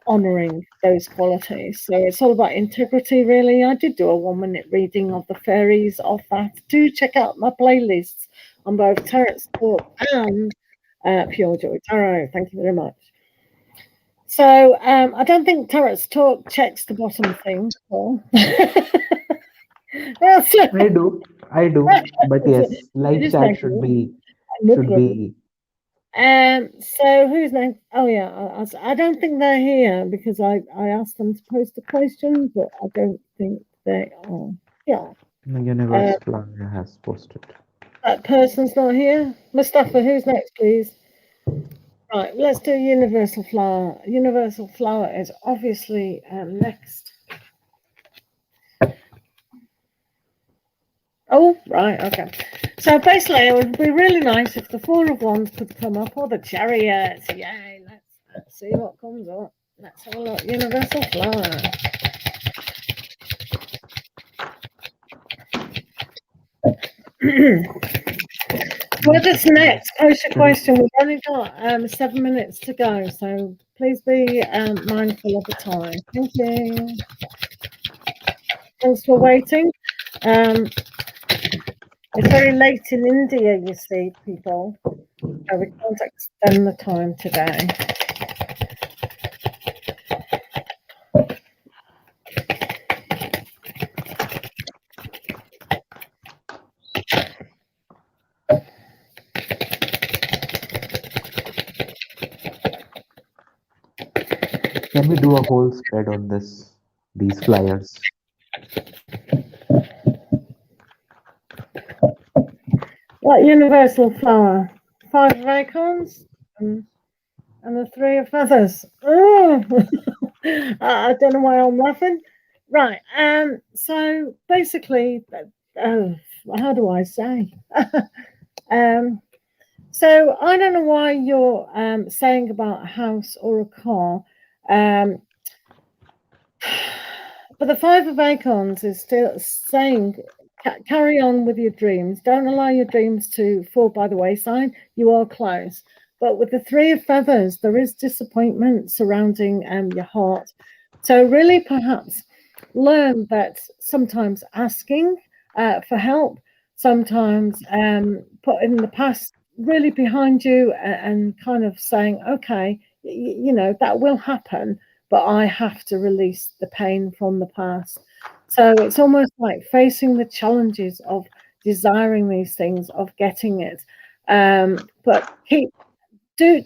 honouring those qualities. So it's all about integrity, really. I did do a 1 minute reading of the fairies of that. Do check out my playlists on both Tarot's Talk and Pure Joy Tarot. Thank you very much. So I don't think Tarot's Talk checks the bottom thing, Paul. That's I do, but yes, it live is chat negative. No should problem. be. So who's next? Oh yeah, I don't think they're here because I asked them to post a question, but I don't think they are. Yeah, The universe flower has posted. that person's not here. Mustafa, who's next, please? Right, let's do Universal Flower. Universal Flower is obviously next. Oh, right, okay. So basically, it would be really nice if the Four of Wands could come up, or the Chariots. Yay, let's see what comes up. Let's have a look. Universal Flower. What is next? Post a question. We've only got 7 minutes to go, so please be mindful of the time. Thank you. Thanks for waiting. It's very late in India, you see, people. So we can't extend the time today. Can we do a whole spread on these flyers? What universal flower? 5 of acorns and the 3 of feathers. Oh, I don't know why I'm laughing. Right. So basically, how do I say? So I don't know why you're saying about a house or a car. But the 5 of acorns is still saying carry on with your dreams. Don't allow your dreams to fall by the wayside. You are close. But with the 3 of feathers, there is disappointment surrounding your heart. So really perhaps learn that sometimes asking for help, sometimes putting the past really behind you and kind of saying, okay, that will happen, but I have to release the pain from the past. So it's almost like facing the challenges of desiring these things, of getting it. But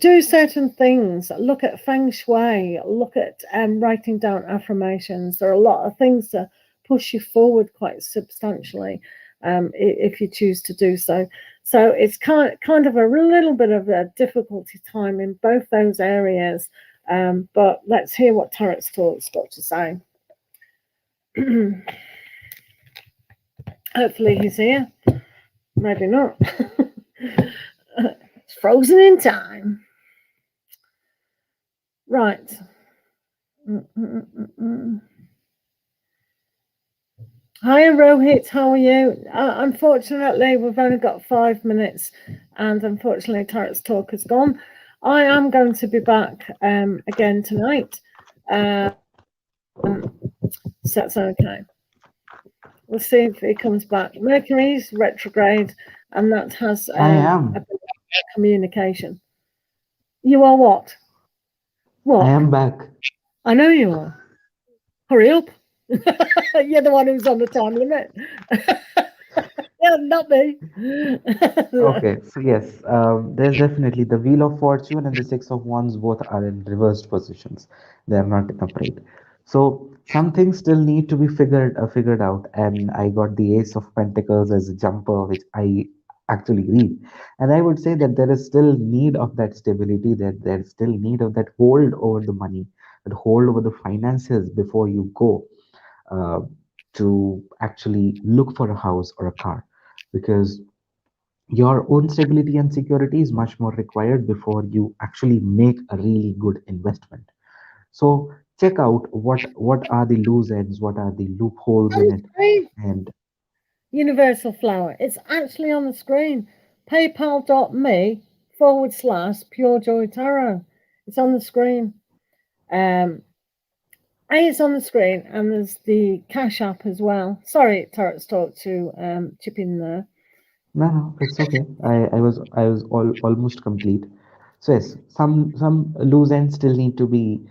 do certain things. Look at feng shui. Look at writing down affirmations. There are a lot of things that push you forward quite substantially, if you choose to do so. So it's kind of a little bit of a difficulty time in both those areas. But let's hear what Tarot's Talk's got to say. Hopefully he's here. Maybe not. It's frozen in time. Right. Hi, Rohit. How are you? Unfortunately, we've only got 5 minutes, and unfortunately, Tarot's Talk has gone. I am going to be back again tonight. So that's okay. We'll see if he comes back. Mercury's retrograde, and that has I am. a communication. You are what? What? I am back. I know you are. Hurry up. You're the one who's on the time limit. Yeah, not me. Okay, so yes, there's definitely the Wheel of Fortune and the Six of Wands both are in reversed positions. They are not upright. So some things still need to be figured out. And I got the Ace of Pentacles as a jumper, which I actually read. And I would say that there is still need of that stability, that there's still need of that hold over the money, that hold over the finances before you go uh, to actually look for a house or a car, because your own stability and security is much more required before you actually make a really good investment. So check out what are the loose ends, what are the loopholes On in the it, screen, and Universal Flower. It's actually on the screen. PayPal.me/Pure Joy Tarot. It's on the screen. It's on the screen, and there's the Cash App as well. Sorry, Tarot's Talk to chip in there. no, it's okay. I was almost complete. So yes, some loose ends still need to be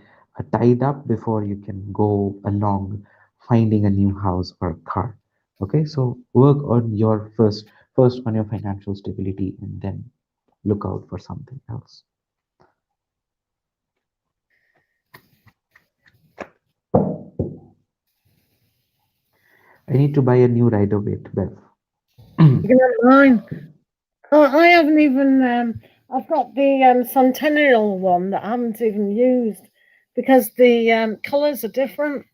tied up before you can go along finding a new house or a car. Okay, so work on your first on your financial stability, and then look out for something else. I need to buy a new rider weight, Bev. You can have mine. I haven't even. I've got the Centennial one that I haven't even used because the colours are different.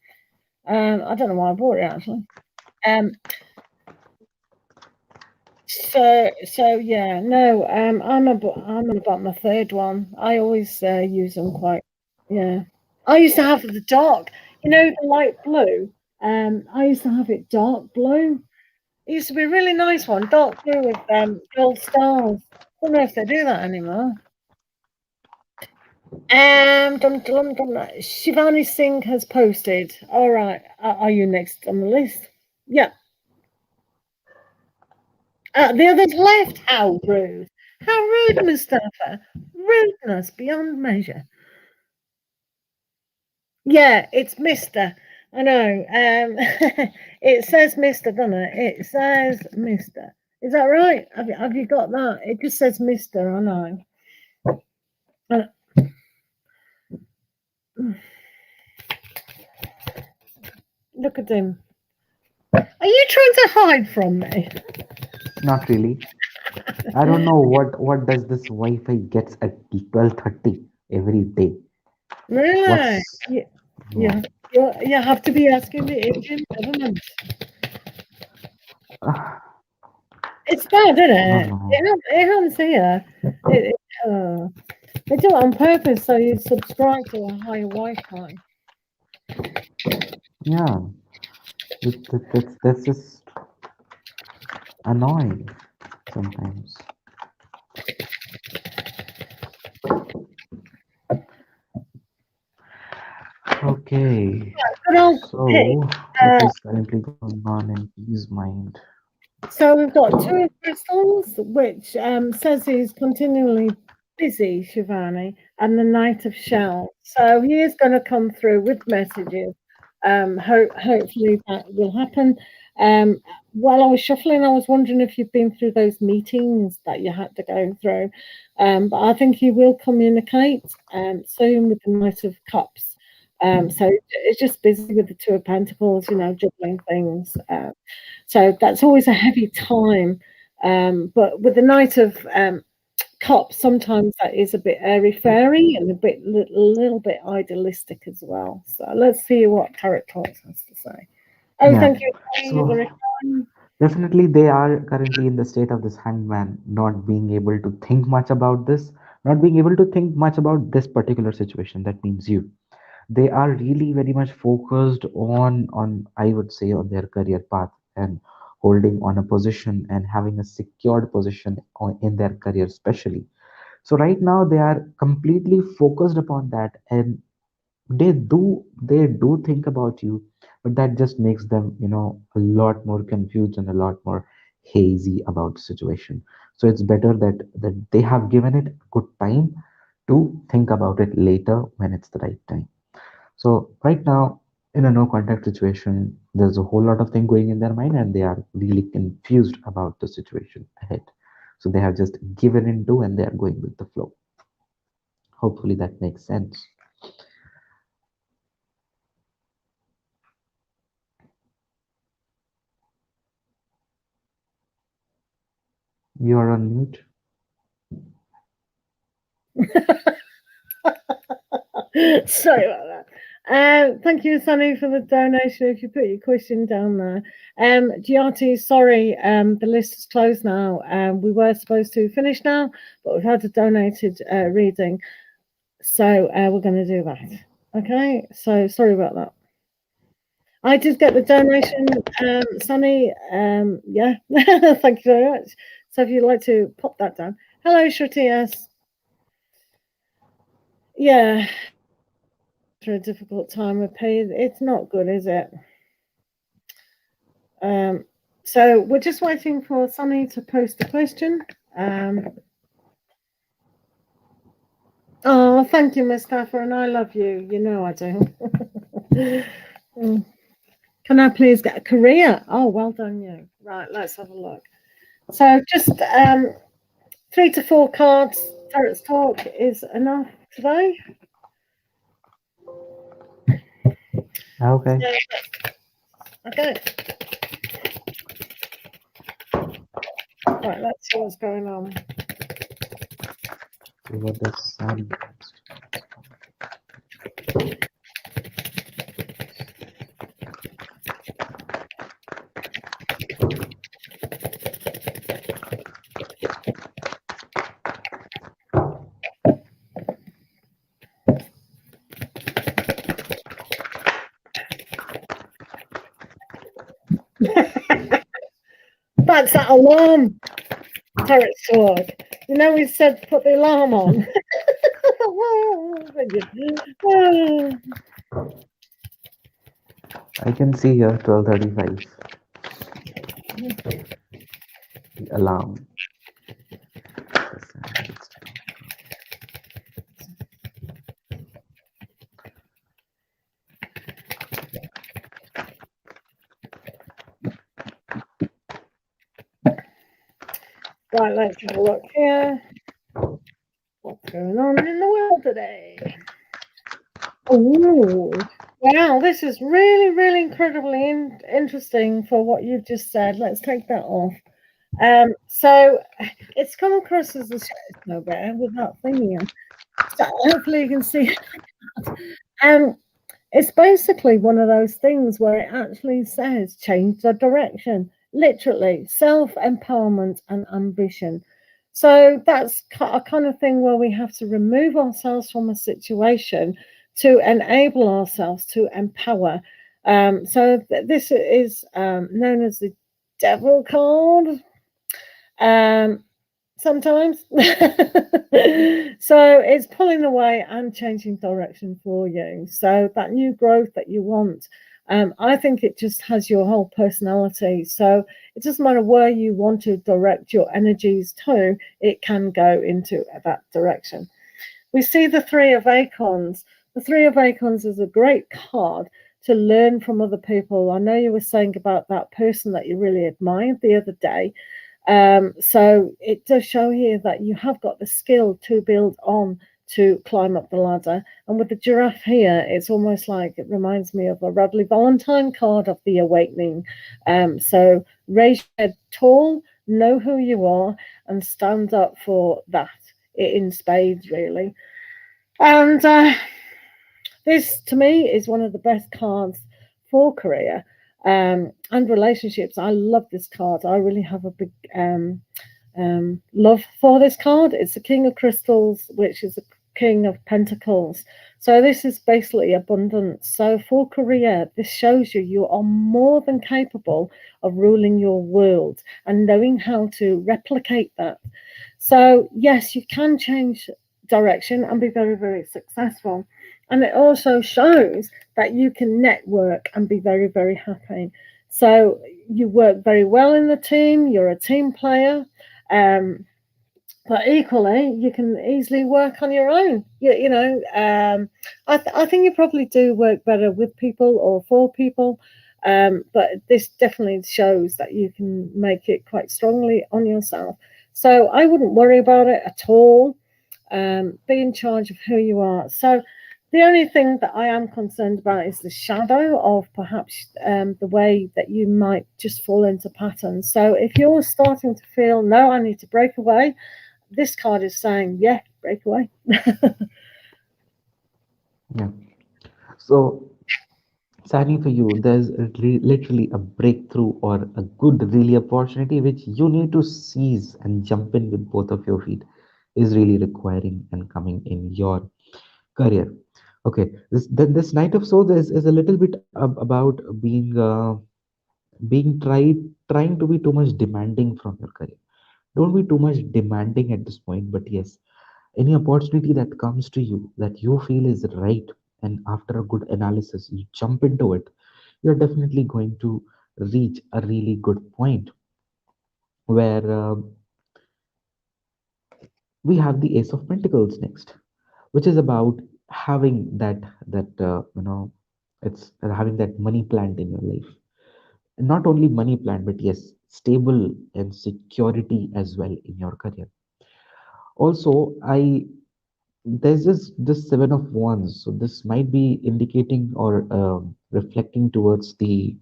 I don't know why I bought it actually. Um, so yeah, no. I'm about my third one. I always use them quite. Yeah, I used to have the dark. You know, the light blue. I used to have it dark blue. It used to be a really nice one, dark blue with gold stars. I don't know if they do that anymore. Shivani Singh has posted. All right, are you next on the list? Yeah. The others left. How rude! How rude, Mustafa! Rudeness beyond measure. Yeah, it's Mister. I know. It says Mister, doesn't it? It says Mister. Is that right? Have you got that? It just says Mister. I know. Uh, Look at him. Are you trying to hide from me? Not really. I don't know what does this Wi-Fi gets at 12:30 every day. Really? What's Yeah. yeah? Yeah. You have to be asking the Indian government. It's bad, isn't I don't it? know. It happens here. They do it on purpose so you subscribe to a higher Wi-Fi. Yeah, that's just annoying sometimes. Okay, Good old pig. so what is currently going on in his mind? So we've got two crystals, which says he's continually busy, Shivani, and the Knight of Shells. So he is going to come through with messages. Hopefully that will happen. While I was shuffling, I was wondering if you've been through those meetings that you had to go through. But I think you will communicate soon with the Knight of Cups. So it's just busy with the Two of Pentacles, juggling things. So that's always a heavy time. But with the Knight of Cups, sometimes that is a bit airy fairy and a little bit idealistic as well. So let's see what Tarot Cards has to say. Oh, Yeah. thank you. So definitely they are currently in the state of this hangman, not being able to think much about this, not being able to think much about this particular situation. That means you. They are really very much focused on I would say on their career path and holding on a position and having a secured position in their career especially. So right now they are completely focused upon that, and they do think about you, but that just makes them a lot more confused and a lot more hazy about the situation. So it's better that they have given it good time to think about it later when it's the right time. So right now, in a no contact situation, there's a whole lot of thing going in their mind, and they are really confused about the situation ahead. So they have just given into, and they are going with the flow. Hopefully that makes sense. You are on mute. Sorry about that. Thank you, Sunny, for the donation. If you put your question down there. Giarty, sorry, the list is closed now. We were supposed to finish now, but we've had a donated reading. So we're going to do that. Okay, so sorry about that. I did get the donation, Sunny. Yeah, thank you very much. So if you'd like to pop that down. Hello, Shritias. Yeah, for a difficult time with pay. It's not good, is it? So we're just waiting for Sunny to post the question. Oh, thank you, Mustafa, and I love you. You know I do. Can I please get a career? Oh, well done, you. Right, let's have a look. So just 3 to 4 cards. Tarot's talk is enough today. Okay. Okay. Right, let's see what's going on. See what the sun. That's that alarm. Tarot's sword. You know we said put the alarm on. I can see here 12:35. The alarm. Right, let's have a look here. What's going on in the world today? Oh, wow, this is really, really incredibly interesting for what you've just said. Let's take that off. So it's come across as a no bear with that thing here. So hopefully you can see. It's basically one of those things where it actually says change the direction, literally self-empowerment and ambition. So that's a kind of thing where we have to remove ourselves from a situation to enable ourselves to empower. So this is known as the devil card. Sometimes. So it's pulling away and changing direction for you. So that new growth that you want, I think it just has your whole personality. So it doesn't matter where you want to direct your energies to, it can go into that direction. We see the Three of Acorns. The Three of Acorns is a great card to learn from other people. I know you were saying about that person that you really admired the other day. So it does show here that you have got the skill to build on to climb up the ladder. And with the giraffe here, it's almost like it reminds me of a Radley Valentine card of the awakening. So raise your head tall, know who you are, and stand up for that in spades, really. And this, to me, is one of the best cards for career and relationships. I love this card. I really have a big love for this card. It's the King of Crystals, which is the King of Pentacles. So this is basically abundance. So for career, this shows you are more than capable of ruling your world and knowing how to replicate that. So yes, you can change direction and be very, very successful. And it also shows that you can network and be very, very happy. So you work very well in the team, you're a team player. But equally, you can easily work on your own. I think you probably do work better with people or for people. But this definitely shows that you can make it quite strongly on yourself. So I wouldn't worry about it at all. Be in charge of who you are. So the only thing that I am concerned about is the shadow of perhaps the way that you might just fall into patterns. So if you're starting to feel, no, I need to break away, this card is saying, yeah, break away. Yeah. So sadly for you, there's literally a breakthrough or a good really opportunity which you need to seize and jump in with both of your feet is really requiring and coming in your career. Okay, this Knight of Swords is a little bit about being trying to be too much demanding from your career. Don't be too much demanding at this point, but yes, any opportunity that comes to you that you feel is right, and after a good analysis you jump into it, you're definitely going to reach a really good point where we have the Ace of Pentacles next, which is about having that it's having that money plant in your life. Not only money plant, but yes, stable and security as well in your career. Also, I there's just this Seven of Wands, so this might be indicating or reflecting towards the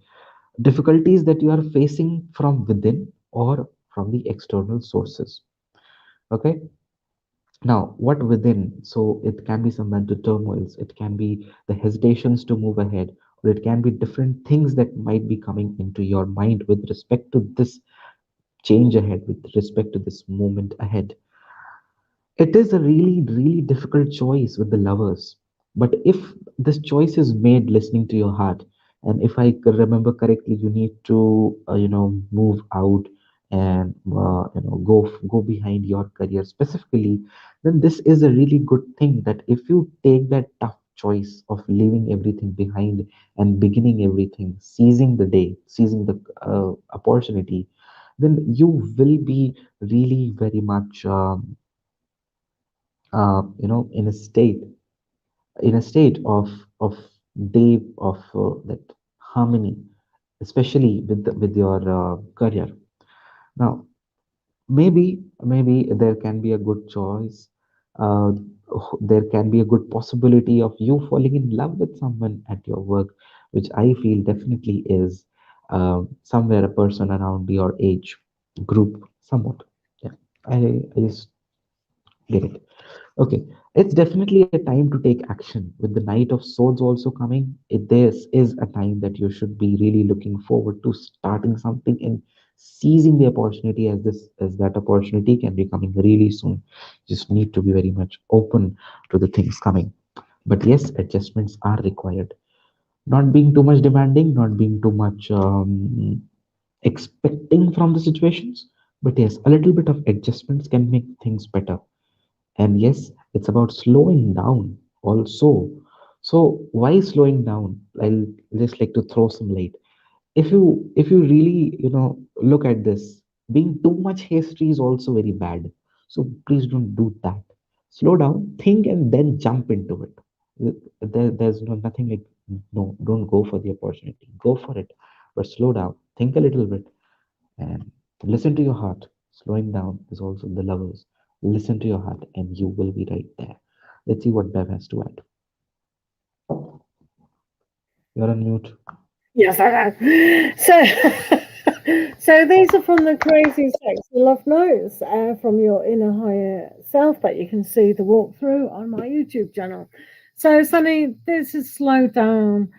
difficulties that you are facing from within or from the external sources. Okay, now what within? So it can be some mental turmoils, it can be the hesitations to move ahead, or it can be different things that might be coming into your mind with respect to this change ahead, with respect to this moment ahead. It is a really, really difficult choice with the lovers. But if this choice is made listening to your heart, and if I remember correctly, you need to, move out and go behind your career specifically. Then this is a really good thing that if you take that tough choice of leaving everything behind and beginning everything, seizing the day, seizing the opportunity, then you will be really very much in a state of day of that harmony, especially with your career. Now, maybe there can be a good choice. uh, there can be a good possibility of you falling in love with someone at your work, which I feel definitely is somewhere a person around your age group somewhat. Yeah, I just get it. Okay, it's definitely a time to take action. With the Knight of Swords also coming, this is a time that you should be really looking forward to starting something and seizing the opportunity, as that opportunity can be coming really soon. Just need to be very much open to the things coming. But yes, adjustments are required. Not being too much demanding, not being too much expecting from the situations. But yes, a little bit of adjustments can make things better. And yes, it's about slowing down also. So why slowing down? I'll just like to throw some light. If you really look at this, being too much hasty is also very bad. So please don't do that. Slow down, think, and then jump into it. There's nothing like No, don't go for the opportunity. Go for it, but slow down. Think a little bit and listen to your heart. Slowing down is also the lovers. Listen to your heart, and you will be right there. Let's see what Bev has to add. You're on mute. Yes, I know. So, so these are from the Crazy Sexy Love Notes from your inner higher self that you can see the walkthrough on my YouTube channel. So, Sunny, this is slow down.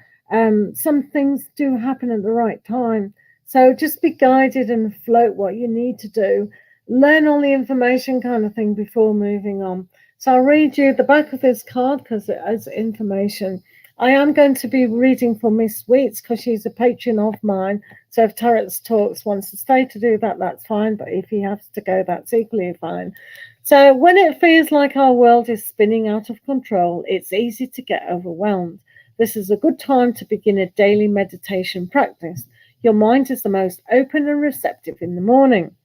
Some things do happen at the right time. So just be guided and float what you need to do. Learn all the information kind of thing before moving on. So I'll read you the back of this card because it has information. I am going to be reading for Miss Sweets because she's a patron of mine. So if Tarot's Talks wants to stay to do that, that's fine. But if he has to go, that's equally fine. So when it feels like our world is spinning out of control, it's easy to get overwhelmed. This is a good time to begin a daily meditation practice. Your mind is the most open and receptive in the morning,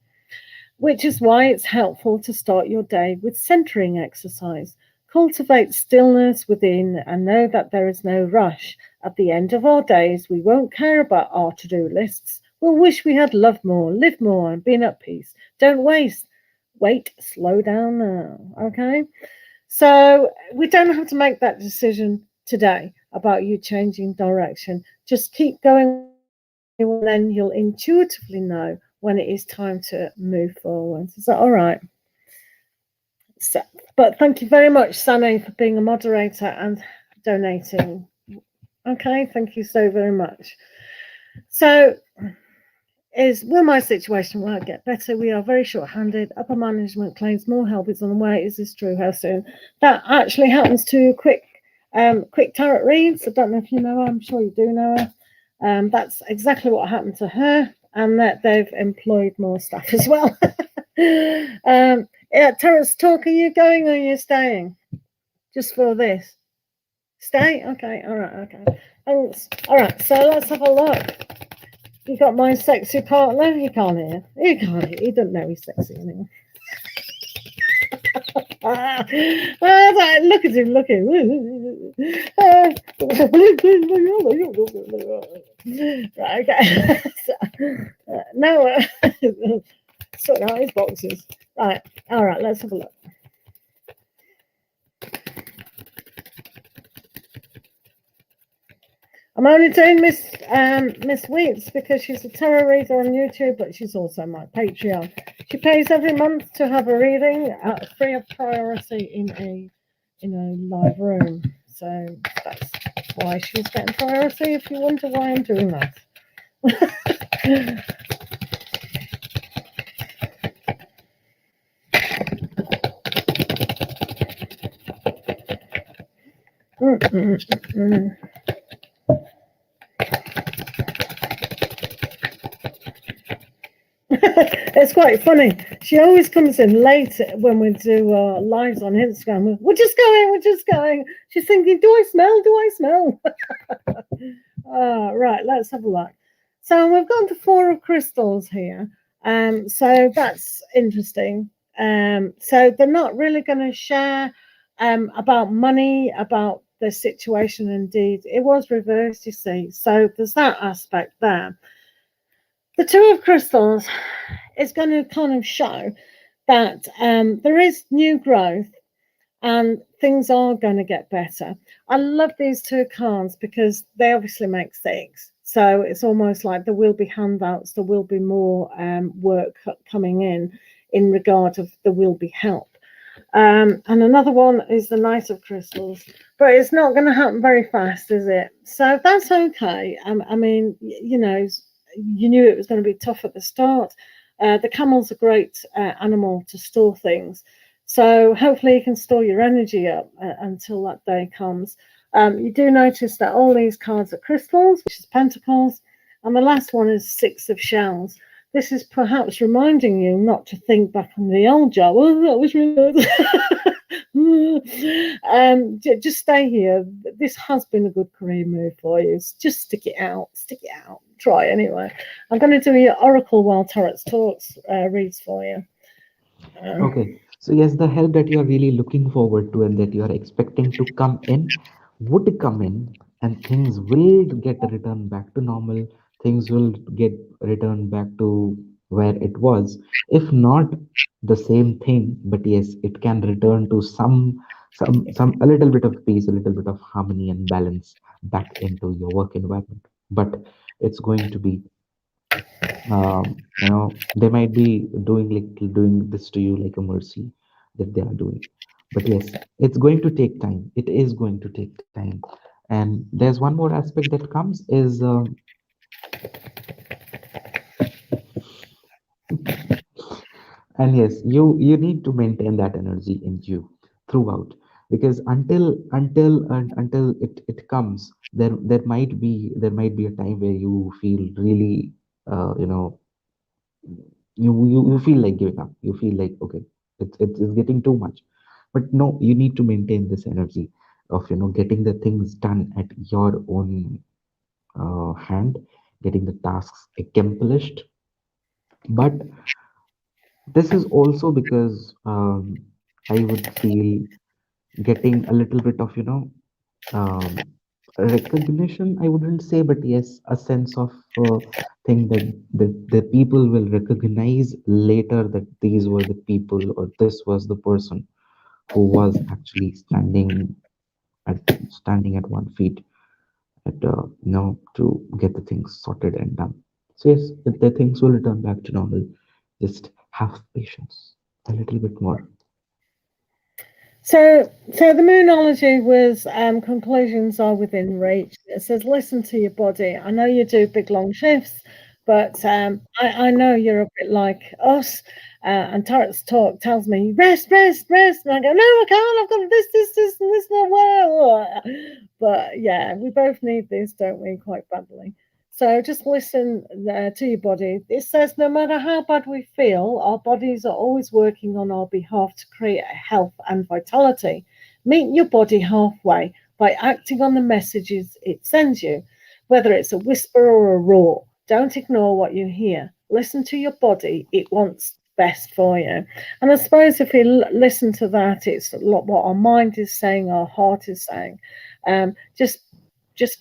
which is why it's helpful to start your day with centering exercise. Cultivate stillness within and know that there is no rush. At the end of our days, we won't care about our to do lists. We'll wish we had loved more, lived more, and been at peace. Don't waste. Wait, slow down now. Okay? So we don't have to make that decision today about you changing direction. Just keep going where you are, and then you'll intuitively know when it is time to move forward. Is that all right? So, but thank you very much, Sunny, for being a moderator and donating. Okay, thank you so very much. So, will my situation will get better? We are very short-handed. Upper management claims more help is on the way. Is this true? How soon? That actually happens to quick tarot reads. I don't know if you know her. I'm sure you do know her. That's exactly what happened to her, and that they've employed more staff as well. Yeah, Tarot's Talk, are you going or are you staying? Just for this? Stay? Okay, all right, okay. Thanks. All right, so let's have a look. You got my sexy partner? You can't hear. You can't hear. He doesn't know he's sexy anymore. Look at him, look at him. Right, okay. Now, sorting out his boxes. Right, all right, let's have a look. I'm only doing Miss Weeks because she's a tarot reader on YouTube, but she's also my Patreon. She pays every month to have a reading free of priority in a live room. So that's why she's getting priority. If you wonder why I'm doing that. It's quite funny. She always comes in late when we do lives on Instagram. We're just going, we're just going. She's thinking, do I smell? Do I smell? Right, let's have a look. So we've got the Four of Crystals here. So that's interesting. So they're not really going to share about money, about the situation. Indeed, it was reversed, you see. So there's that aspect there. The Two of Crystals is going to kind of show that there is new growth and things are going to get better. I love these two cards because they obviously make six. So it's almost like there will be handouts, there will be more work coming in regard of there will be help. And another one is the Knight of Crystals, but it's not going to happen very fast, is it? So that's okay. I mean, you know, you knew it was going to be tough at the start. The camel's a great animal to store things. So hopefully you can store your energy up until that day comes. You do notice that all these cards are crystals, which is pentacles, and the last one is Six of Shells. This is perhaps reminding you not to think back on the old job. Oh, that was really good. Just stay here. This has been a good career move for you. Just stick it out. Stick it out. Try anyway. I'm going to do your Oracle while Tarot's Talks reads for you. Okay, so yes, the help that you are really looking forward to and that you are expecting to come in would come in and things will get returned back to normal. Things will get returned back to where it was, if not the same thing, but yes, it can return to some a little bit of peace, a little bit of harmony and balance back into your work environment. But it's going to be, they might be doing this to you like a mercy that they are doing. But yes, it's going to take time. It is going to take time. And there's one more aspect that comes is, and yes, you need to maintain that energy in you throughout, because until it comes, there might be a time where you feel really, uh, you know you feel like giving up. You feel like, okay, it's getting too much. But no, you need to maintain this energy of getting the things done at your own hand, getting the tasks accomplished. But this is also because, I would feel, getting a little bit of um, recognition, I wouldn't say, but yes, a sense of thing that the people will recognize later, that these were the people, or this was the person who was actually standing at one feet, to get the things sorted and done. So yes, the things will return back to normal. Just have patience a little bit more. So the Moonology was conclusions are within reach. It says, listen to your body. I know you do big long shifts, but I know you're a bit like us. And Tarot's talk tells me, rest, rest, rest. And I go, no, I can't. I've got this, and this, not well. But yeah, we both need this, don't we, quite badly. So just listen to your body. It says no matter how bad we feel, our bodies are always working on our behalf to create health and vitality. Meet your body halfway by acting on the messages it sends you, whether it's a whisper or a roar. Don't ignore what you hear. Listen to your body. It wants best for you. And I suppose if we listen to that, it's a lot what our mind is saying, our heart is saying. Just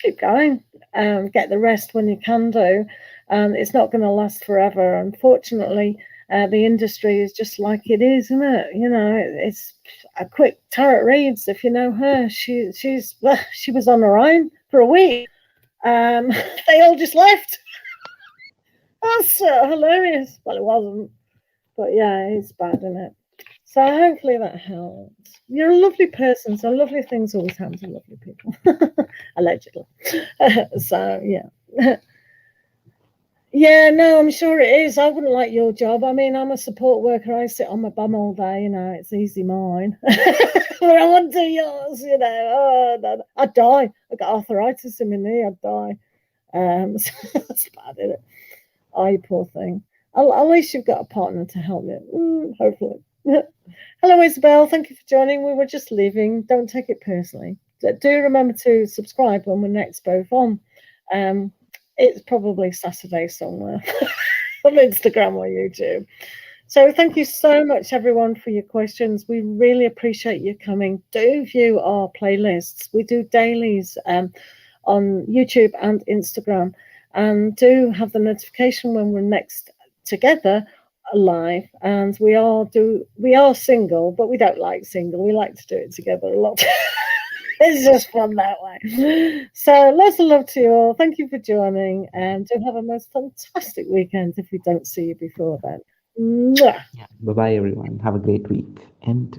keep going. Get the rest when you can do. It's not going to last forever. Unfortunately, the industry is just like it is, isn't it? It's a quick Tarot reads. If you know her, she was on her own for a week. They all just left. That's hilarious. Well, it wasn't, but yeah, it's bad, isn't it? So hopefully that helps. You're a lovely person, so lovely things always happen to lovely people, allegedly. So yeah. Yeah, no, I'm sure it is. I wouldn't like your job. I mean, I'm a support worker. I sit on my bum all day, it's easy mine. But I want to do yours, Oh, no, I'd die. I got arthritis in my knee, I'd die. So that's bad, isn't it? Oh, you poor thing. At least you've got a partner to help you, hopefully. Hello, Isabel. Thank you for joining. We were just leaving. Don't take it personally. Do remember to subscribe when we're next both on. It's probably Saturday somewhere on Instagram or YouTube. So thank you so much, everyone, for your questions. We really appreciate you coming. Do view our playlists. We do dailies on YouTube and Instagram. And do have the notification when we're next together live. And we are single, but we don't like single. We like to do it together a lot. It's just fun that way. So lots of love to you all. Thank you for joining, and do have a most fantastic weekend if we don't see you before then. Mwah. Yeah. Bye bye, everyone. Have a great week. And